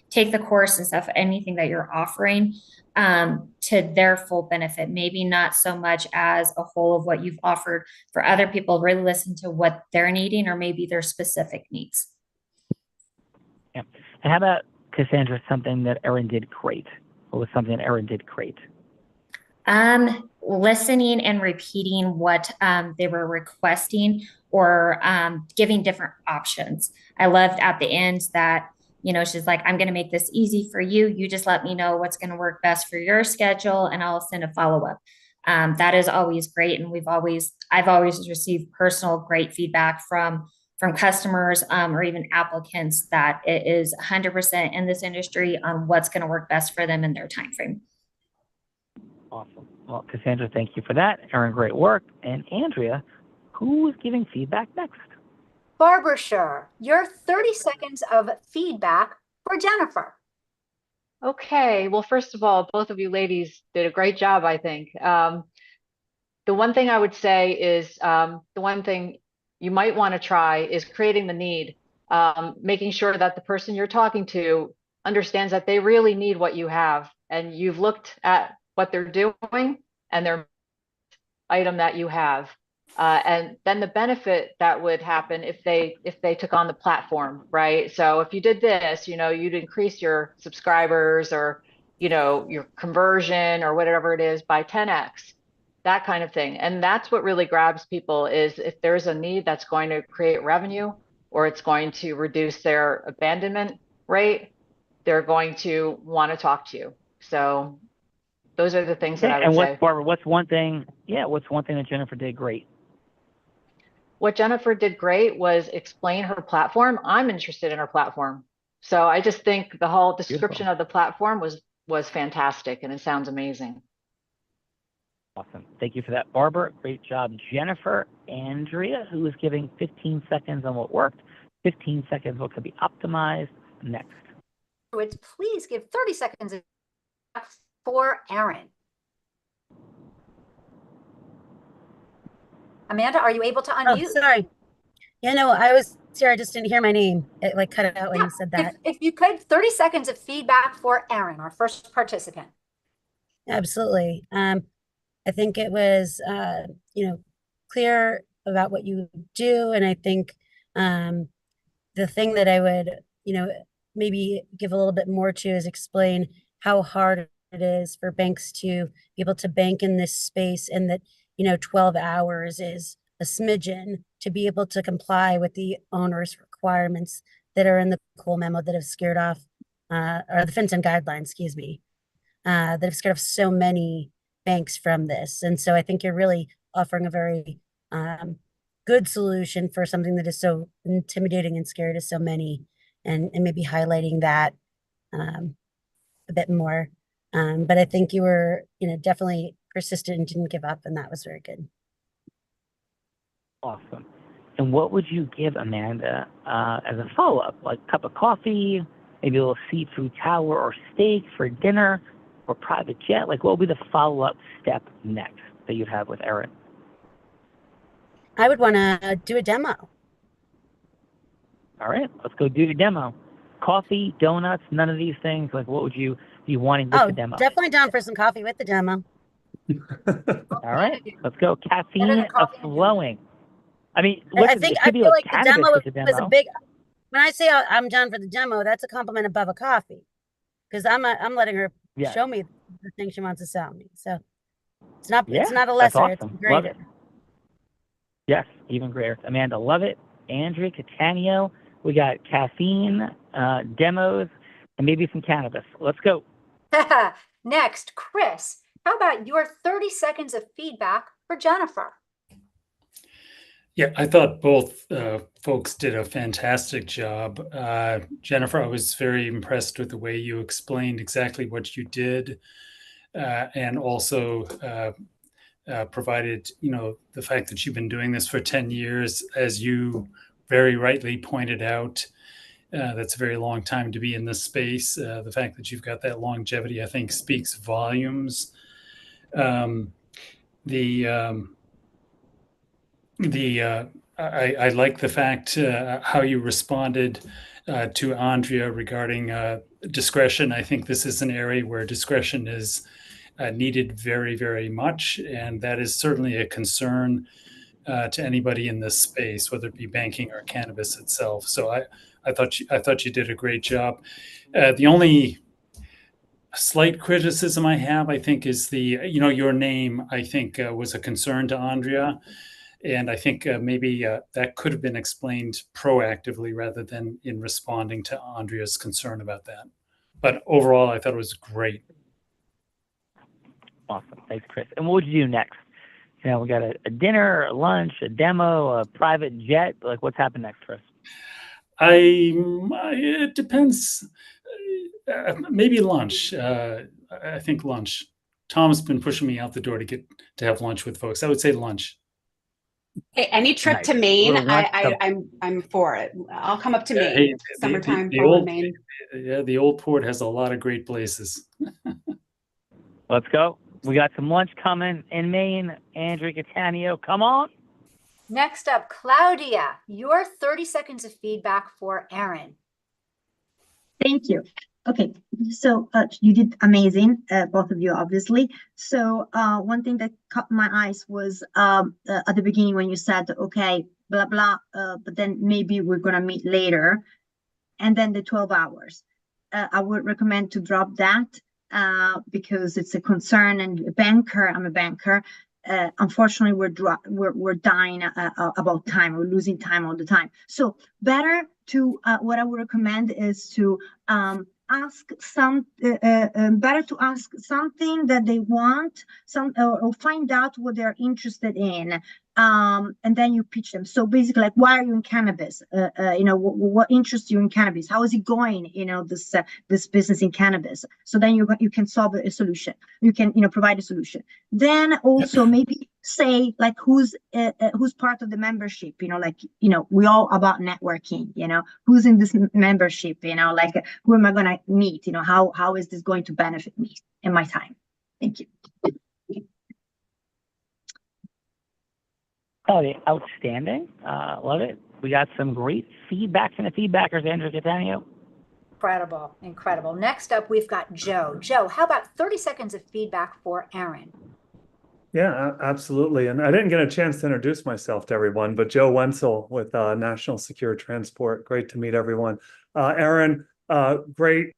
take the course and stuff, anything that you're offering to their full benefit. Maybe not so much as a whole of what you've offered for other people. Really listen to what they're needing or maybe their specific needs. Yeah. And how about, Cassandra, something that Erin did great? What was something that Erin did great? Listening and repeating what they were requesting, or giving different options. I loved at the end that, she's like, I'm going to make this easy for you. You just let me know what's going to work best for your schedule, and I'll send a follow-up. That is always great. And I've always received personal great feedback from customers or even applicants that it is 100% in this industry on what's going to work best for them in their time frame. Awesome. Well, Cassandra, thank you for that. Erin, great work. And Andrea, who is giving feedback next? Barbara Sher, your 30 seconds of feedback for Jennifer. Okay. Well, first of all, both of you ladies did a great job, I think. The one thing I would say is the one thing you might want to try is creating the need, making sure that the person you're talking to understands that they really need what you have, and you've looked at what they're doing and their item that you have. And then the benefit that would happen if they took on the platform, right? So if you did this, you'd increase your subscribers or, your conversion or whatever it is by 10x, that kind of thing. And that's what really grabs people, is if there's a need that's going to create revenue or it's going to reduce their abandonment rate, they're going to want to talk to you. So those are the things that I would and say. Barbara, what's one thing that Jennifer did great? What Jennifer did great was explain her platform. I'm interested in her platform. So I just think the whole description of the platform was fantastic, and it sounds amazing. Awesome. Thank you for that, Barbara. Great job, Jennifer. Andrea, who is giving 15 seconds on what worked, 15 seconds what could be optimized. Next. Please give 30 seconds for Erin. Amanda, are you able to unmute? Oh, sorry. Yeah, no, I was here. I just didn't hear my name. It like cut out when you said that. If you could, 30 seconds of feedback for Erin, our first participant. Absolutely. I think it was, clear about what you do. And I think the thing that I would, maybe give a little bit more to is explain how hard it is for banks to be able to bank in this space, and that, 12 hours is a smidgen to be able to comply with the onerous requirements that are in the Cole memo that have scared off, or the FinCEN guidelines, excuse me, that have scared off so many banks from this. And so I think you're really offering a very good solution for something that is so intimidating and scary to so many, and maybe highlighting that a bit more. But I think you were, definitely persistent and didn't give up, and that was very good. Awesome. And what would you give Amanda as a follow-up? Like a cup of coffee, maybe a little seafood tower or steak for dinner, or private jet? Like, what would be the follow-up step next that you'd have with Erin? I would want to do a demo. All right, let's go do the demo. Coffee, donuts, none of these things. Like, what would you be wanting with the demo? Definitely down for some coffee with the demo. All right, let's go. Caffeine flowing. I mean, I listen, think it I could be feel like like the demo cannabis with the was a demo. big. When I say I'm down for the demo, that's a compliment above a coffee, because I'm letting her Yeah. show me the thing she wants to sell me. So it's not Yeah, it's not a that's lesser, it's awesome. a Love greater. it. Yes, even greater. Amanda, love it. Andrea, Catania, we got caffeine, demos, and maybe some cannabis. Let's go. Next, Chris, how about your 30 seconds of feedback for Jennifer? Yeah, I thought both folks did a fantastic job. Jennifer, I was very impressed with the way you explained exactly what you did, and also provided, the fact that you've been doing this for 10 years, as you very rightly pointed out. That's a very long time to be in this space. The fact that you've got that longevity, I think, speaks volumes. I like the fact how you responded to Andrea regarding discretion. I think this is an area where discretion is needed very, very much, and that is certainly a concern to anybody in this space, whether it be banking or cannabis itself. So I thought you did a great job. The only slight criticism I have, I think, is your name, I think, was a concern to Andrea. And I think maybe that could have been explained proactively rather than in responding to Andrea's concern about that. But overall, I thought it was great. Awesome. Thanks, Chris. And what would you do next? We got a dinner, a lunch, a demo, a private jet. Like, what's happened next, Chris? It depends. Maybe lunch. I think lunch. Tom's been pushing me out the door to have lunch with folks. I would say lunch. Hey, any trip Nice. to Maine, Little lunch I'm for it. I'll come up to Maine. Hey, Summertime, the Portland, old, Maine. yeah, the old port has a lot of great places. Let's go. We got some lunch coming in Maine. Andrea Catania, come on. Next up, Claudia, your 30 seconds of feedback for Erin. Thank you. Okay, so you did amazing, both of you, obviously. So one thing that caught my eyes was at the beginning when you said, okay, blah, blah, but then maybe we're going to meet later. And then the 12 hours. I would recommend to drop that because it's a concern. And I'm a banker. Unfortunately, we're dying about time. We're losing time all the time. So better to what I would recommend is to ask better to ask something that they want, or find out what they're interested in, and then you pitch them. So basically, like, why are you in cannabis? What interests you in cannabis? How is it going? This business in cannabis. So then you can solve a solution. You can provide a solution. Then also maybe say like who's part of the membership. We all about networking. Who's in this membership. Like who am I gonna meet? How is this going to benefit me in my time? Thank you. Oh, outstanding. Love it. We got some great feedback from the feedbackers, Andrew Catania. Incredible, incredible. Next up, we've got Joe. Joe, how about 30 seconds of feedback for Aaron? Yeah, absolutely. And I didn't get a chance to introduce myself to everyone, but Joe Wenzel with National Secure Transport. Great to meet everyone. Aaron, great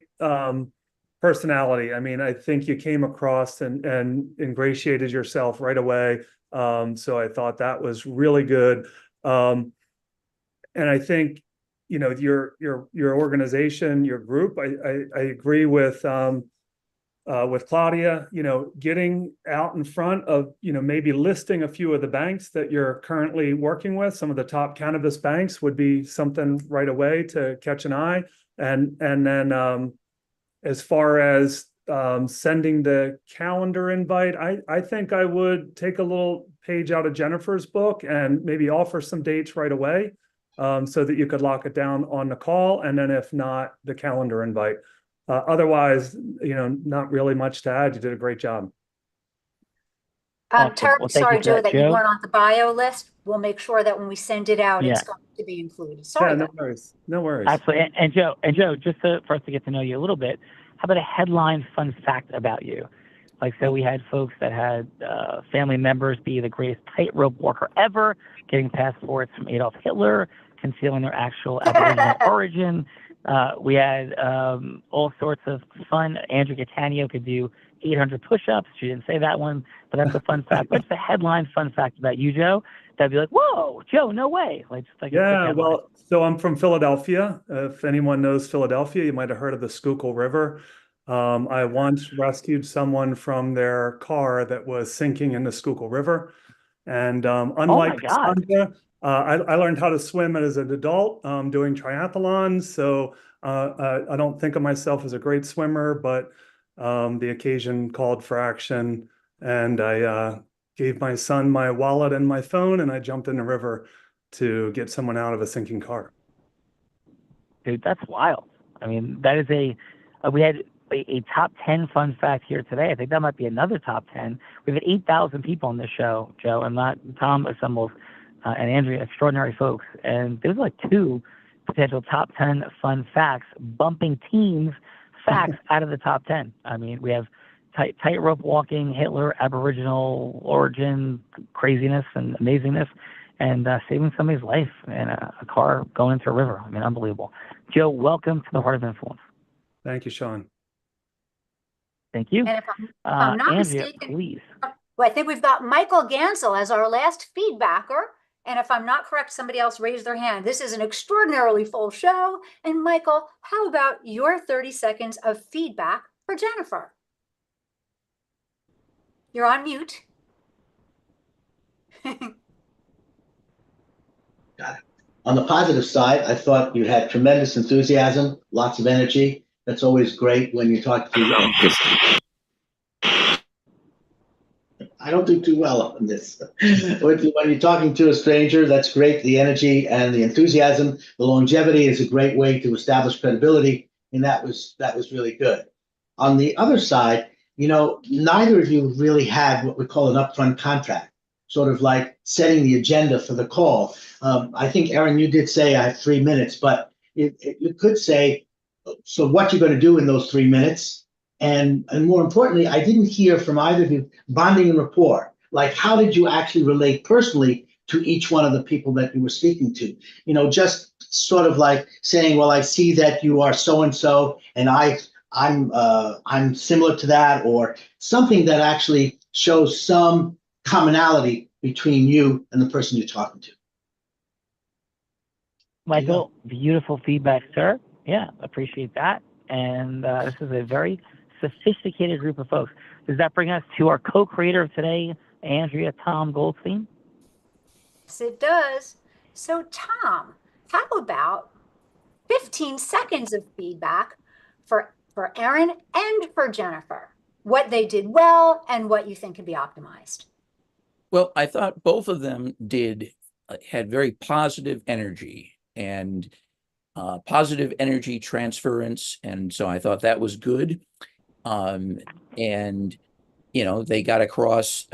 personality. I mean, I think you came across and ingratiated yourself right away. So I thought that was really good. And I think, your organization, your group, I agree with Claudia, getting out in front of, maybe listing a few of the banks that you're currently working with. Some of the top cannabis banks would be something right away to catch an eye. And then as far as sending the calendar invite, I think I would take a little page out of Jennifer's book and maybe offer some dates right away, so that you could lock it down on the call. And then if not, the calendar invite. Otherwise, not really much to add. You did a great job. Terribly sorry, Joe, that you weren't on the bio list. We'll make sure that when we send it out, it's going to be included. Sorry. Yeah, no worries. No worries. Absolutely. And Joe, just for us to get to know you a little bit, how about a headline fun fact about you? Like, so we had folks that had family members be the greatest tightrope walker ever, getting passports from Adolf Hitler, concealing their actual Aboriginal origin. We had all sorts of fun. Andrew Catania could do 800 push-ups. She didn't say that one, but that's a fun fact. What's the headline fun fact about you, Joe? That'd be like, whoa, Joe, no way. Yeah, well, so I'm from Philadelphia. If anyone knows Philadelphia, you might have heard of the Schuylkill River. I once rescued someone from their car that was sinking in the Schuylkill River. And unlike Sandra, I learned how to swim as an adult doing triathlons. So I don't think of myself as a great swimmer, but the occasion called for action. And I gave my son my wallet and my phone, and I jumped in the river to get someone out of a sinking car. Dude, that's wild. I mean, that is we had a top 10 fun fact here today. I think that might be another top 10. We've had 8,000 people on this show, Joe, and Tom assembles and Andrea, extraordinary folks. And there's like 2 potential top 10 fun facts, bumping teams facts out of the top 10. I mean, we have tightrope walking, Hitler, Aboriginal origin, craziness and amazingness, and saving somebody's life in a car going into a river. I mean, unbelievable. Joe, welcome to the Heart of Influence. Thank you, Sean. Thank you. And if I'm not Andrea, mistaken, please. well, I think we've got Michael Gansel as our last feedbacker. And if I'm not correct, somebody else raised their hand. This is an extraordinarily full show. And Michael, how about your 30 seconds of feedback for Jennifer? You're on mute. Got it. On the positive side, I thought you had tremendous enthusiasm, lots of energy. That's always great when you talk to I don't do too well on this. When you're talking to a stranger, that's great. The energy and the enthusiasm, the longevity is a great way to establish credibility, and that was really good. On the other side, neither of you really had what we call an upfront contract, sort of like setting the agenda for the call. I think, Aaron, you did say I have 3 minutes, but you could say, so what you're going to do in those 3 minutes. And more importantly, I didn't hear from either of you bonding and rapport. Like, how did you actually relate personally to each one of the people that you were speaking to? Just sort of like saying, well, I see that you are so-and-so, and I'm similar to that, or something that actually shows some commonality between you and the person you're talking to. Michael, beautiful feedback, sir. Yeah, appreciate that. and this is a very sophisticated group of folks. Does that bring us to our co-creator of today, Andrea Tom Goldstein? Yes, it does. So, Tom, how about 15 seconds of feedback for Erin and for Jennifer? What they did well and what you think can be optimized. Well, I thought both of them had very positive energy and positive energy transference. And so I thought that was good. And, you know, they got across,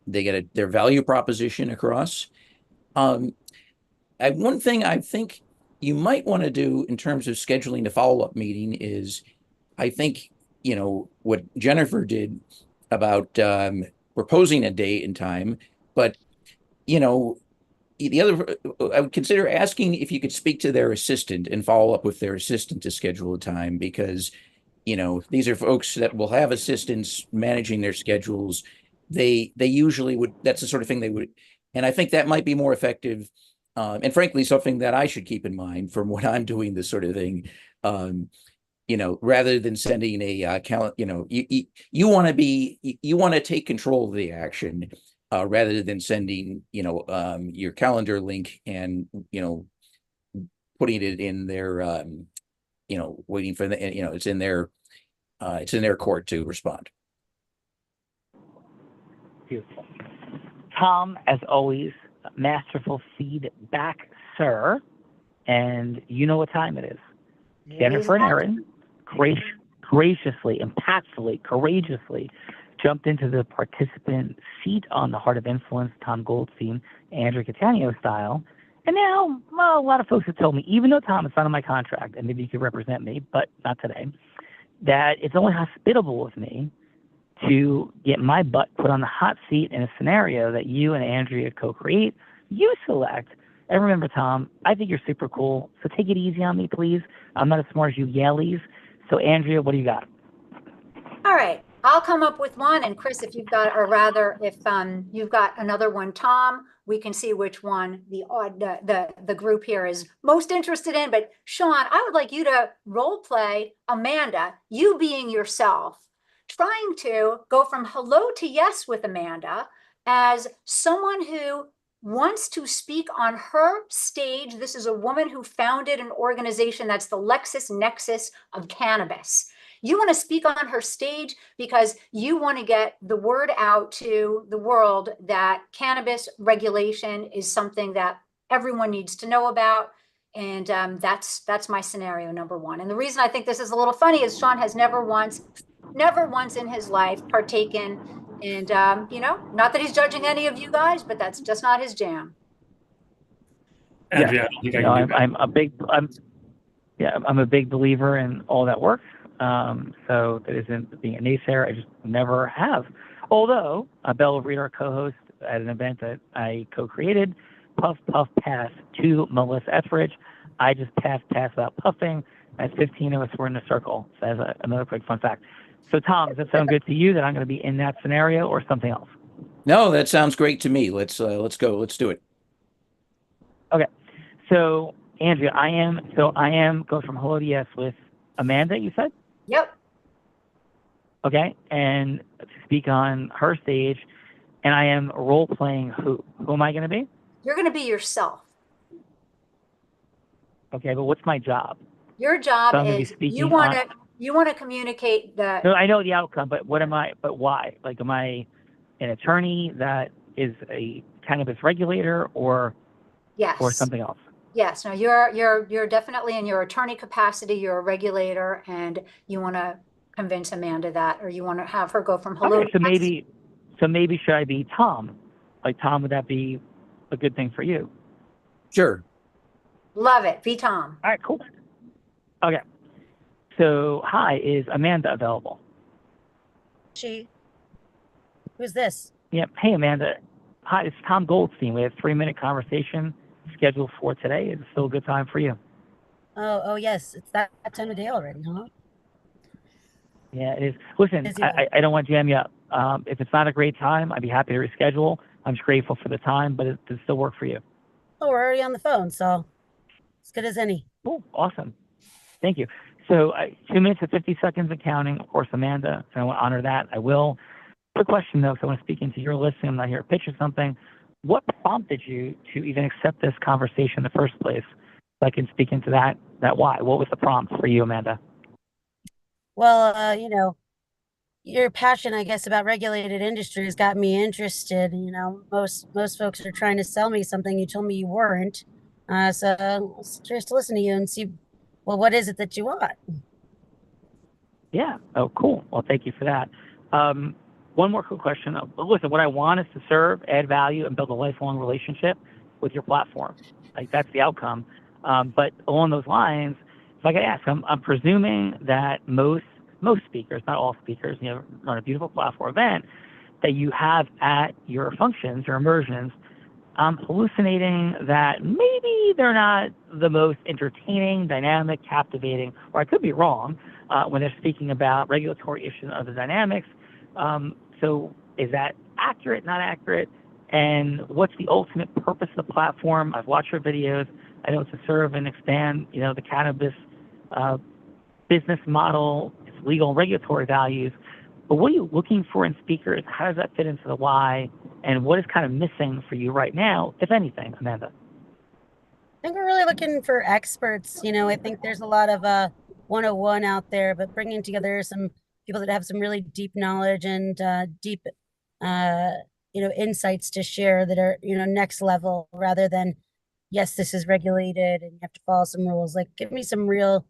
they get their value proposition across. One thing I think you might want to do in terms of scheduling the follow-up meeting is, I think, you know, what Jennifer did about proposing a date and time, but, you know, the other, I would consider asking if you could speak to their assistant and follow up with their assistant to schedule a time, because, you know, these are folks that will have assistants managing their schedules. They usually would, that's the sort of thing they would, and I think that might be more effective. And frankly, something that I should keep in mind from when I'm doing this sort of thing. You know, rather than sending a calendar, you know, you want to take control of the action rather than sending, you know, your calendar link and, you know, putting it in their, you know, waiting for the, you know, it's in their court to respond. Beautiful. Tom, as always, masterful feedback, sir. And you know what time it is. Jennifer and Erin graciously, impactfully, courageously jumped into the participant seat on the Heart of Influence, Tom Goldstein, Andrea Catania style. And now, well, a lot of folks have told me, even though Tom, it's not on my contract, and maybe you could represent me, but not today, that it's only hospitable of me to get my butt put on the hot seat in a scenario that you and Andrea co-create, you select. And remember, Tom, I think you're super cool, so take it easy on me, please. I'm not as smart as you Yaleys. So, Andrea, what do you got? All right, I'll come up with one, and Chris, if you've got, or rather, if you've got another one, Tom, we can see which one the group here is most interested in. But Sean, I would like you to role play Amanda, you being yourself, trying to go from hello to yes with Amanda as someone who wants to speak on her stage. This is a woman who founded an organization that's the LexisNexis of cannabis. You want to speak on her stage because you want to get the word out to the world that cannabis regulation is something that everyone needs to know about. And that's my scenario number one. And the reason I think this is a little funny is Sean has never once in his life partaken. And, you know, not that he's judging any of you guys, but that's just not his jam. Andrea, I'm a big believer in all that work. So that isn't being a naysayer. I just never have. Although Bella Reed, our co-host at an event that I co-created, Puff Puff Pass to Melissa Etheridge. I just passed without puffing. As 15 of us were in a circle. So that's another quick fun fact. So, Tom, does that sound good to you that I'm going to be in that scenario or something else? No, that sounds great to me. Let's go. Let's do it. Okay. So, Andrea, I am go from hello to yes with Amanda, you said? Yep. Okay. And to speak on her stage, and I am role playing who? Who am I going to be? You're going to be yourself. Okay, but what's my job? Your job So is you want to communicate the. No, I know the outcome, but what am I? But why? Like, am I an attorney that is a cannabis regulator, or Yes. or something else? Yes. No, you're definitely in your attorney capacity. You're a regulator, and you want to convince Amanda that, or you want to have her go from hello. Okay, so maybe should I be Tom? Like, Tom, would that be a good thing for you? Sure. Love it. Be Tom. All right, cool. Okay. So, hi, is Amanda available? Who's this? Yep. Hey, Amanda. Hi, it's Tom Goldstein. We have a 3-minute conversation scheduled for today. Is it still a good time for you? Oh, yes. It's that time of day already, huh? Yeah, it is. Listen, Busy. I don't want to jam you up. If it's not a great time, I'd be happy to reschedule. I'm just grateful for the time, but does it still work for you? Oh, we're already on the phone, so as good as any. Cool. Awesome. Thank you. So 2 minutes and 50 seconds of counting. Of course, Amanda, so I want to honor that. I will. Quick question, though, because I want to speak into your listening. I'm not here to pitch or something. What prompted you to even accept this conversation in the first place? So I can speak into that why. What was the prompt for you, Amanda? Well, your passion, I guess, about regulated industries got me interested. Most folks are trying to sell me something you told me you weren't. So I was curious to listen to you and see, well, what is it that you want? Yeah. Oh, cool. Well, thank you for that. One more quick question. Listen, what I want is to serve, add value, and build a lifelong relationship with your platform. Like, that's the outcome. But along those lines, if I could ask, I'm presuming that most speakers, not all speakers, run a beautiful platform event that you have at your functions, your immersions. I'm hallucinating that maybe they're not the most entertaining, dynamic, captivating, or I could be wrong when they're speaking about regulatory issues and other dynamics. So is that accurate, not accurate? And what's the ultimate purpose of the platform? I've watched your videos. I know it's to serve and expand, the cannabis business model, its legal and regulatory values. But what are you looking for in speakers? How does that fit into the why? And what is kind of missing for you right now, if anything, Amanda? I think we're really looking for experts. I think there's a lot of 101 out there, but bringing together some people that have some really deep knowledge and deep, insights to share that are, next level, rather than, yes, this is regulated and you have to follow some rules. Like, give me some real,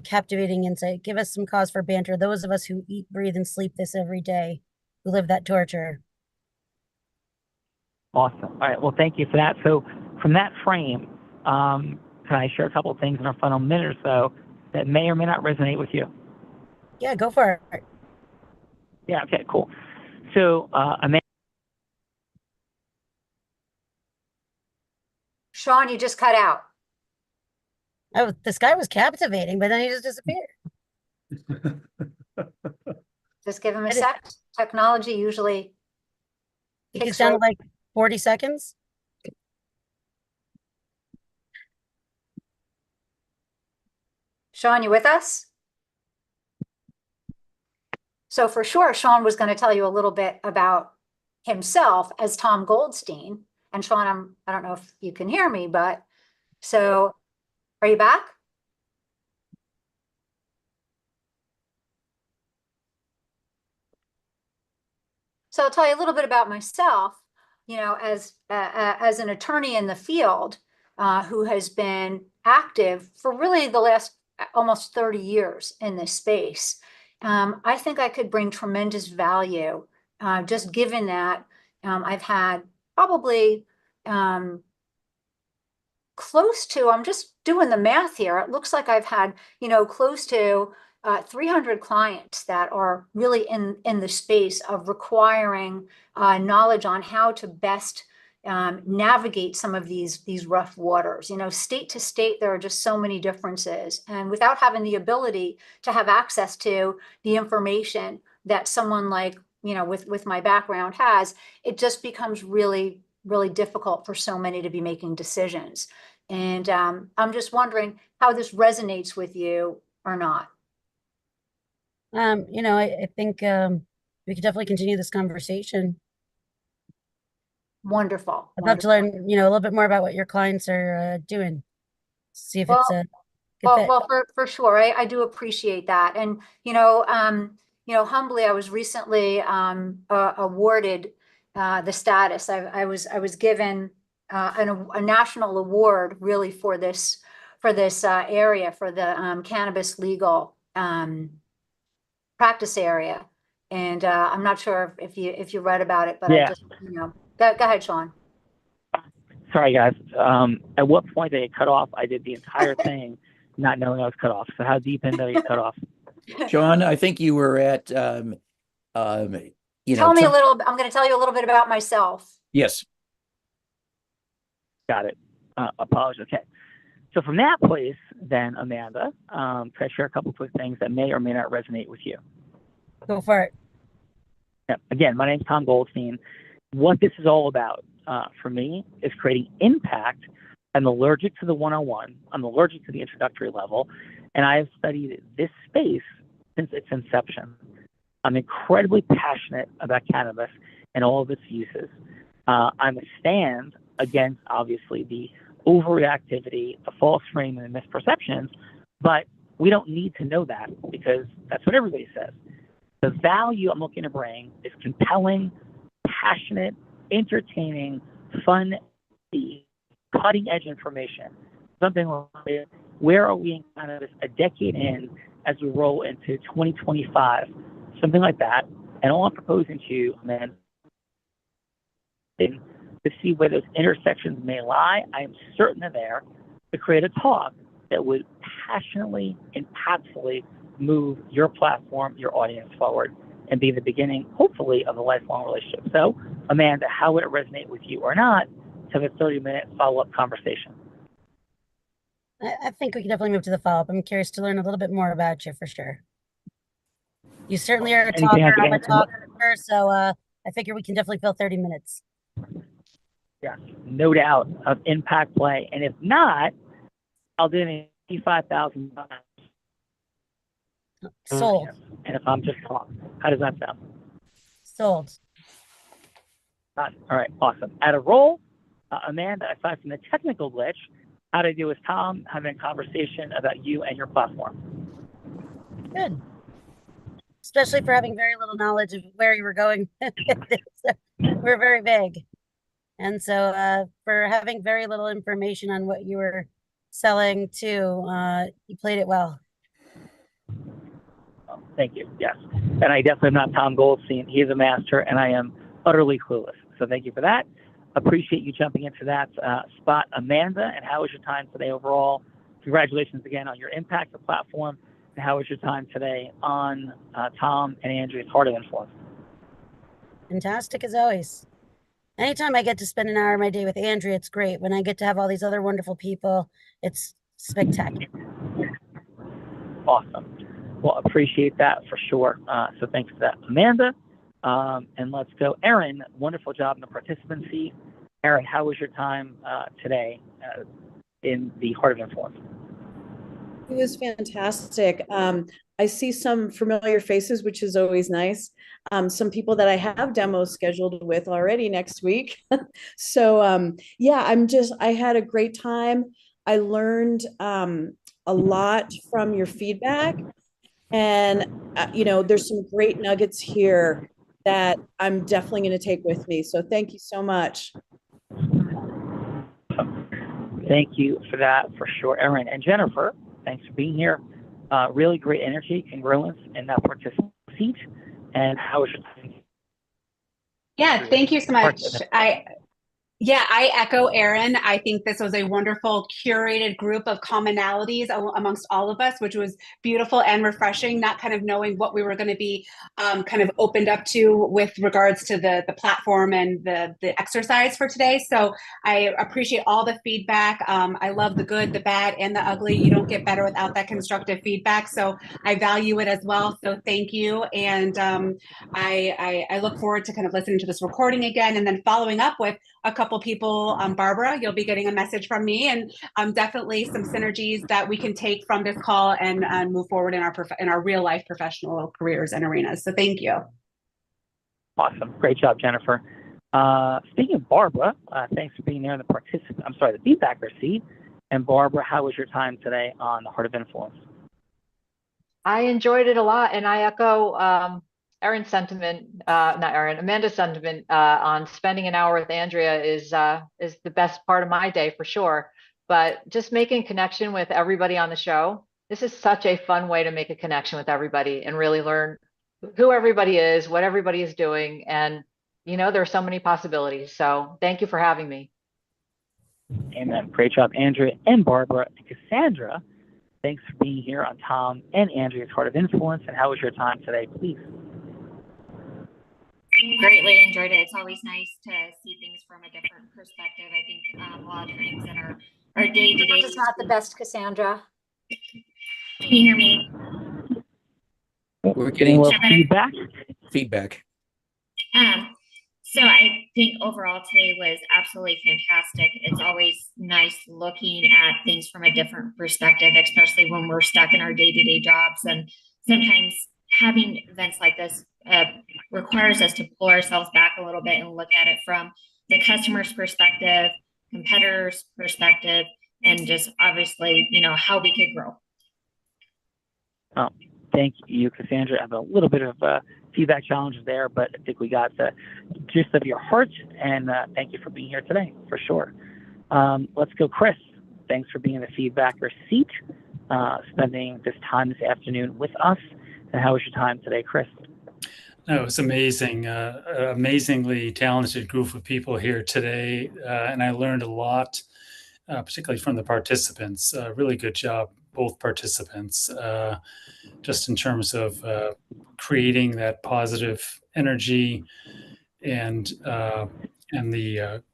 captivating insight. Give us some cause for banter. Those of us who eat, breathe, and sleep this every day, who live that torture. Awesome. All right. Well, thank you for that. So from that frame, can I share a couple of things in our final minute or so that may or may not resonate with you? Yeah, go for it. Yeah. Okay, cool. So, Amanda. Sean, you just cut out. Oh, this guy was captivating, but then he just disappeared. Just give him a sec. Technology usually It sounded like 40 seconds. Sean, you with us? So for sure, Sean was going to tell you a little bit about himself as Tom Goldstein. And Sean, I don't know if you can hear me, but so are you back? So I'll tell you a little bit about myself, as an attorney in the field who has been active for really the last almost 30 years in this space. I think I could bring tremendous value, just given that I've had probably close to, I'm just doing the math here, it looks like I've had, close to 300 clients that are really in the space of requiring knowledge on how to best navigate some of these rough waters. State to state, there are just so many differences. And without having the ability to have access to the information that someone like, with my background has, it just becomes really, really difficult for so many to be making decisions. And I'm just wondering how this resonates with you or not. I think we could definitely continue this conversation. Wonderful. I'd love to learn, a little bit more about what your clients are doing. See if it's a good fit. Well, for sure, I do appreciate that, and humbly, I was recently awarded the status. I was given a national award really for this area, for the cannabis legal practice area, and I'm not sure if you read about it, but yeah. I just go ahead, Sean. Sorry, guys. At what point did it cut off? I did the entire thing not knowing I was cut off. So how deep in did it cut off? John, I think you were at, Tell me a little, I'm going to tell you a little bit about myself. Yes. Got it. Apologies. Okay. So from that place, then, Amanda, can I share a couple quick things that may or may not resonate with you? Go for it. Yeah. Again, my name's Tom Goldstein. What this is all about for me is creating impact. I'm allergic to the 101. I'm allergic to the introductory level. and I have studied this space since its inception. I'm incredibly passionate about cannabis and all of its uses. I'm a stand against, obviously, the overreactivity, the false frame, and the misperceptions, but we don't need to know that because that's what everybody says. The value I'm looking to bring is compelling, passionate, entertaining, fun, cutting-edge information. Something like, where are we in cannabis a decade in as we roll into 2025? Something like that. And all I'm proposing to you, man, to see where those intersections may lie. I am certain they're there, to create a talk that would passionately, impactfully move your platform, your audience forward, and be the beginning, hopefully, of a lifelong relationship. So, Amanda, how would it resonate with you or not to have a 30-minute follow-up conversation? I think we can definitely move to the follow-up. I'm curious to learn a little bit more about you for sure. You certainly are a talker. I'm a talker, so I figure we can definitely fill 30 minutes. Yes, no doubt of impact play. And if not, I'll do an $85,000. Sold. And if I'm just talking, how does that sound? Sold. All right, awesome. At a roll, Amanda, aside from the technical glitch, how to do with Tom having a conversation about you and your platform. Good. Especially for having very little knowledge of where you were going. We're very vague. And so for having very little information on what you were selling too, you played it well. Thank you. Yes. And I definitely am not Tom Goldstein. He is a master, and I am utterly clueless. So thank you for that. Appreciate you jumping into that spot. Amanda, and how was your time today overall? Congratulations again on your impact, the platform, and how was your time today on Tom and Andrea's Heart of Influence? Fantastic as always. Anytime I get to spend an hour of my day with Andrea, it's great. When I get to have all these other wonderful people, it's spectacular. Awesome. Well, appreciate that for sure. So thanks for that, Amanda. And let's go. Erin, wonderful job in the participant seat. Erin, how was your time today in the Heart of Influence? It was fantastic. I see some familiar faces, which is always nice. Some people that I have demos scheduled with already next week. So yeah, I had a great time. I learned a lot from your feedback, and there's some great nuggets here that I'm definitely going to take with me. So thank you so much. Thank you for that, for sure, Erin. And Jennifer, thanks for being here. Really great energy, congruence in that participant seat. And how was your time? Yeah, thank you so much. I echo Erin. I think this was a wonderful curated group of commonalities amongst all of us, which was beautiful and refreshing, not kind of knowing what we were going to be kind of opened up to with regards to the platform and the exercise for today. So I appreciate all the feedback. I love the good, the bad, and the ugly. You don't get better without that constructive feedback. So I value it as well. So thank you. And I look forward to kind of listening to this recording again and then following up with a couple people. Barbara, you'll be getting a message from me, and definitely some synergies that we can take from this call and move forward in our real life professional careers and arenas. So thank you. Awesome. Great job, Jennifer. Speaking of Barbara, thanks for being there in the feedbacker seat. And Barbara, how was your time today on the Heart of Influence? I enjoyed it a lot, and I echo Amanda's sentiment on spending an hour with Andrea is the best part of my day for sure. But just making connection with everybody on the show. This is such a fun way to make a connection with everybody and really learn who everybody is, what everybody is doing. And, there are so many possibilities. So thank you for having me. Amen. Great job, Andrea and Barbara. And Cassandra, thanks for being here on Tom and Andrea's Heart of Influence. And how was your time today, please? Greatly enjoyed it. It's always nice to see things from a different perspective. I think a lot of times in our day-to-day. It's not the best, Cassandra. Can you hear me? We're getting feedback. Feedback. So I think overall today was absolutely fantastic. It's always nice looking at things from a different perspective, especially when we're stuck in our day-to-day jobs. And sometimes having events like this requires us to pull ourselves back a little bit and look at it from the customer's perspective, competitor's perspective, and just obviously, how we could grow. Oh, thank you, Cassandra. I have a little bit of feedback challenges there, but I think we got the gist of your heart, and thank you for being here today, for sure. Let's go, Chris. Thanks for being in the feedbacker seat, spending this time this afternoon with us. And how was your time today, Chris? It was amazing, amazingly talented group of people here today, and I learned a lot, particularly from the participants. Really good job, both participants, just in terms of creating that positive energy and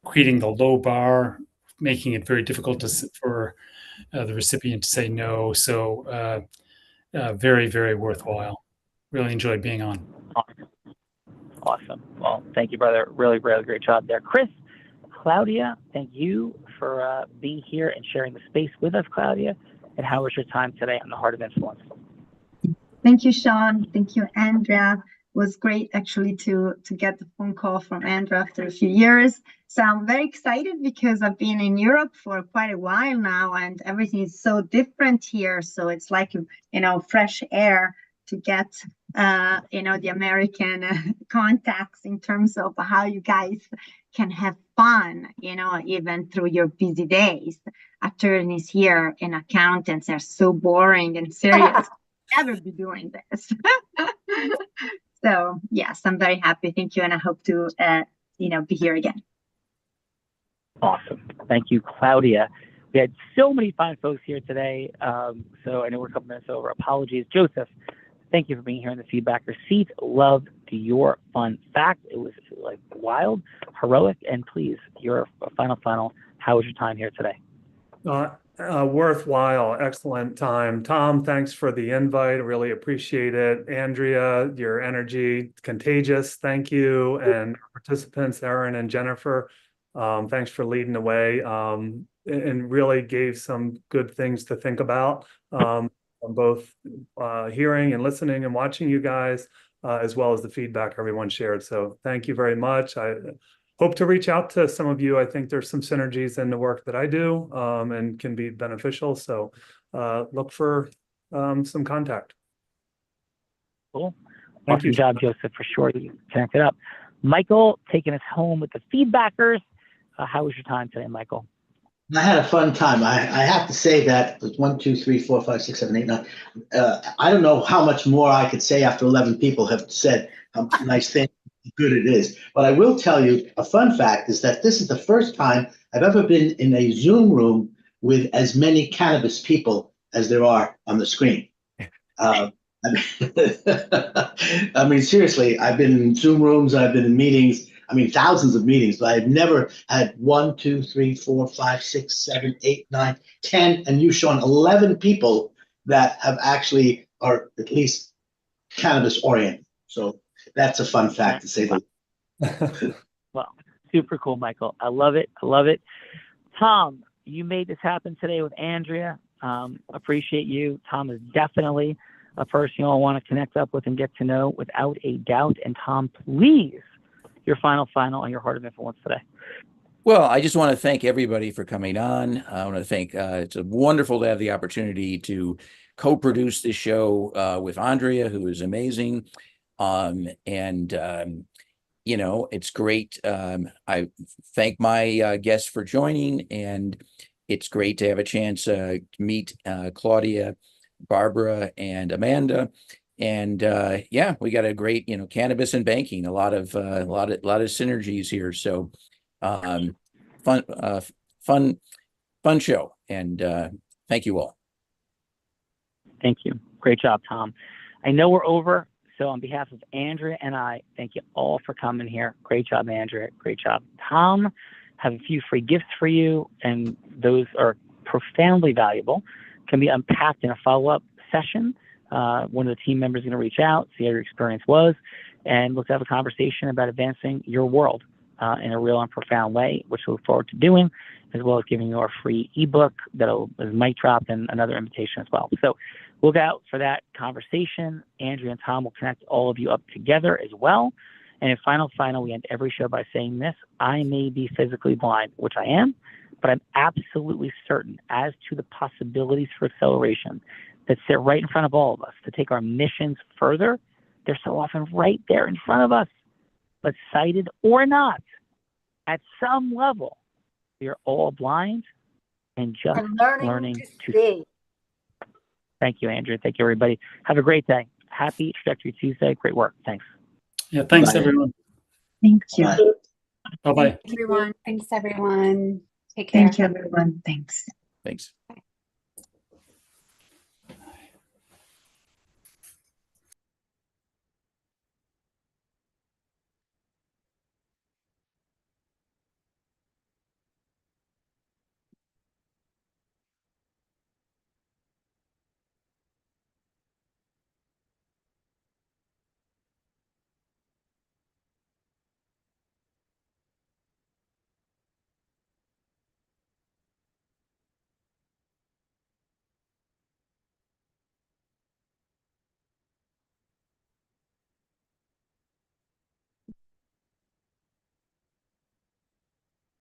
creating the low bar, making it very difficult for the recipient to say no. So very, very worthwhile. Really enjoyed being on. Awesome. Well, thank you, brother. Really, really great job there. Chris, Claudia, thank you for being here and sharing the space with us, Claudia. And how was your time today on the Heart of Influence? Thank you, Sean. Thank you, Andrea. It was great actually to get the phone call from Andrea after a few years. So I'm very excited because I've been in Europe for quite a while now, and everything is so different here. So it's like, fresh air to get, the American contacts in terms of how you guys can have fun, even through your busy days. Attorneys here and accountants are so boring and serious. Never be doing this. So yes, I'm very happy. Thank you, and I hope to be here again. Awesome. Thank you, Claudia. We had so many fine folks here today. So I know we're a couple minutes over. Apologies. Joseph, thank you for being here in the feedbacker seat. Loved your fun fact. It was like wild, heroic, and please, your final. How was your time here today? Worthwhile, excellent time. Tom, thanks for the invite. Really appreciate it. Andrea, your energy, contagious. Thank you. And participants, Aaron and Jennifer, thanks for leading the way and really gave some good things to think about on both hearing and listening and watching you guys, as well as the feedback everyone shared. So thank you very much. I hope to reach out to some of you. I think there's some synergies in the work that I do and can be beneficial. So look for some contact. Cool. Awesome job, Joseph, for sure. You connected up. Michael, taking us home with the feedbackers. How was your time today, Michael? I had a fun time. I have to say that 1, 2, 3, 4, 5, 6, 7, 8, 9. I don't know how much more I could say after 11 people have said how nice things, how good it is. But I will tell you a fun fact is that this is the first time I've ever been in a Zoom room with as many cannabis people as there are on the screen. I mean, seriously, I've been in Zoom rooms, I've been in meetings. I mean, thousands of meetings, but I've never had 1, 2, 3, 4, 5, 6, 7, 8, 9, 10, and you, Sean, 11 people that have actually are at least cannabis oriented. So that's a fun fact to say the least. Well, super cool, Michael. I love it. I love it. Tom, you made this happen today with Andrea. Appreciate you. Tom is definitely a person you'll want to connect up with and get to know without a doubt. And Tom, please, your final on your Heart of Influence today. Well, I just want to thank everybody for coming on. I want to thank, it's wonderful to have the opportunity to co-produce this show with Andrea, who is amazing. It's great. I thank my guests for joining, and it's great to have a chance to meet Claudia, Barbara, and Amanda. And we got a great, cannabis and banking, a lot of synergies here. So fun show. And thank you all. Thank you. Great job, Tom. I know we're over. So on behalf of Andrea and I, thank you all for coming here. Great job, Andrea. Great job, Tom. Have a few free gifts for you, and those are profoundly valuable. Can be unpacked in a follow-up session. One of the team members is going to reach out, see how your experience was, and look to have a conversation about advancing your world. in a real and profound way, which we look forward to doing, as well as giving you our free ebook that'll is mic drop and another invitation as well. So look out for that conversation. Andrea and Tom will connect all of you up together as well. And in final, we end every show by saying this: I may be physically blind, which I am, but I'm absolutely certain as to the possibilities for acceleration that sit right in front of all of us to take our missions further. They're so often right there in front of us, but sighted or not, at some level, we are all blind and just learning to see. Thank you, Andrew. Thank you, everybody. Have a great day. Happy Trajectory Tuesday. Great work. Thanks. Yeah, thanks, Bye. everyone. Thank you. Bye-bye. Everyone. Thanks, everyone. Take care. Thank you, everyone. Thanks. Thanks.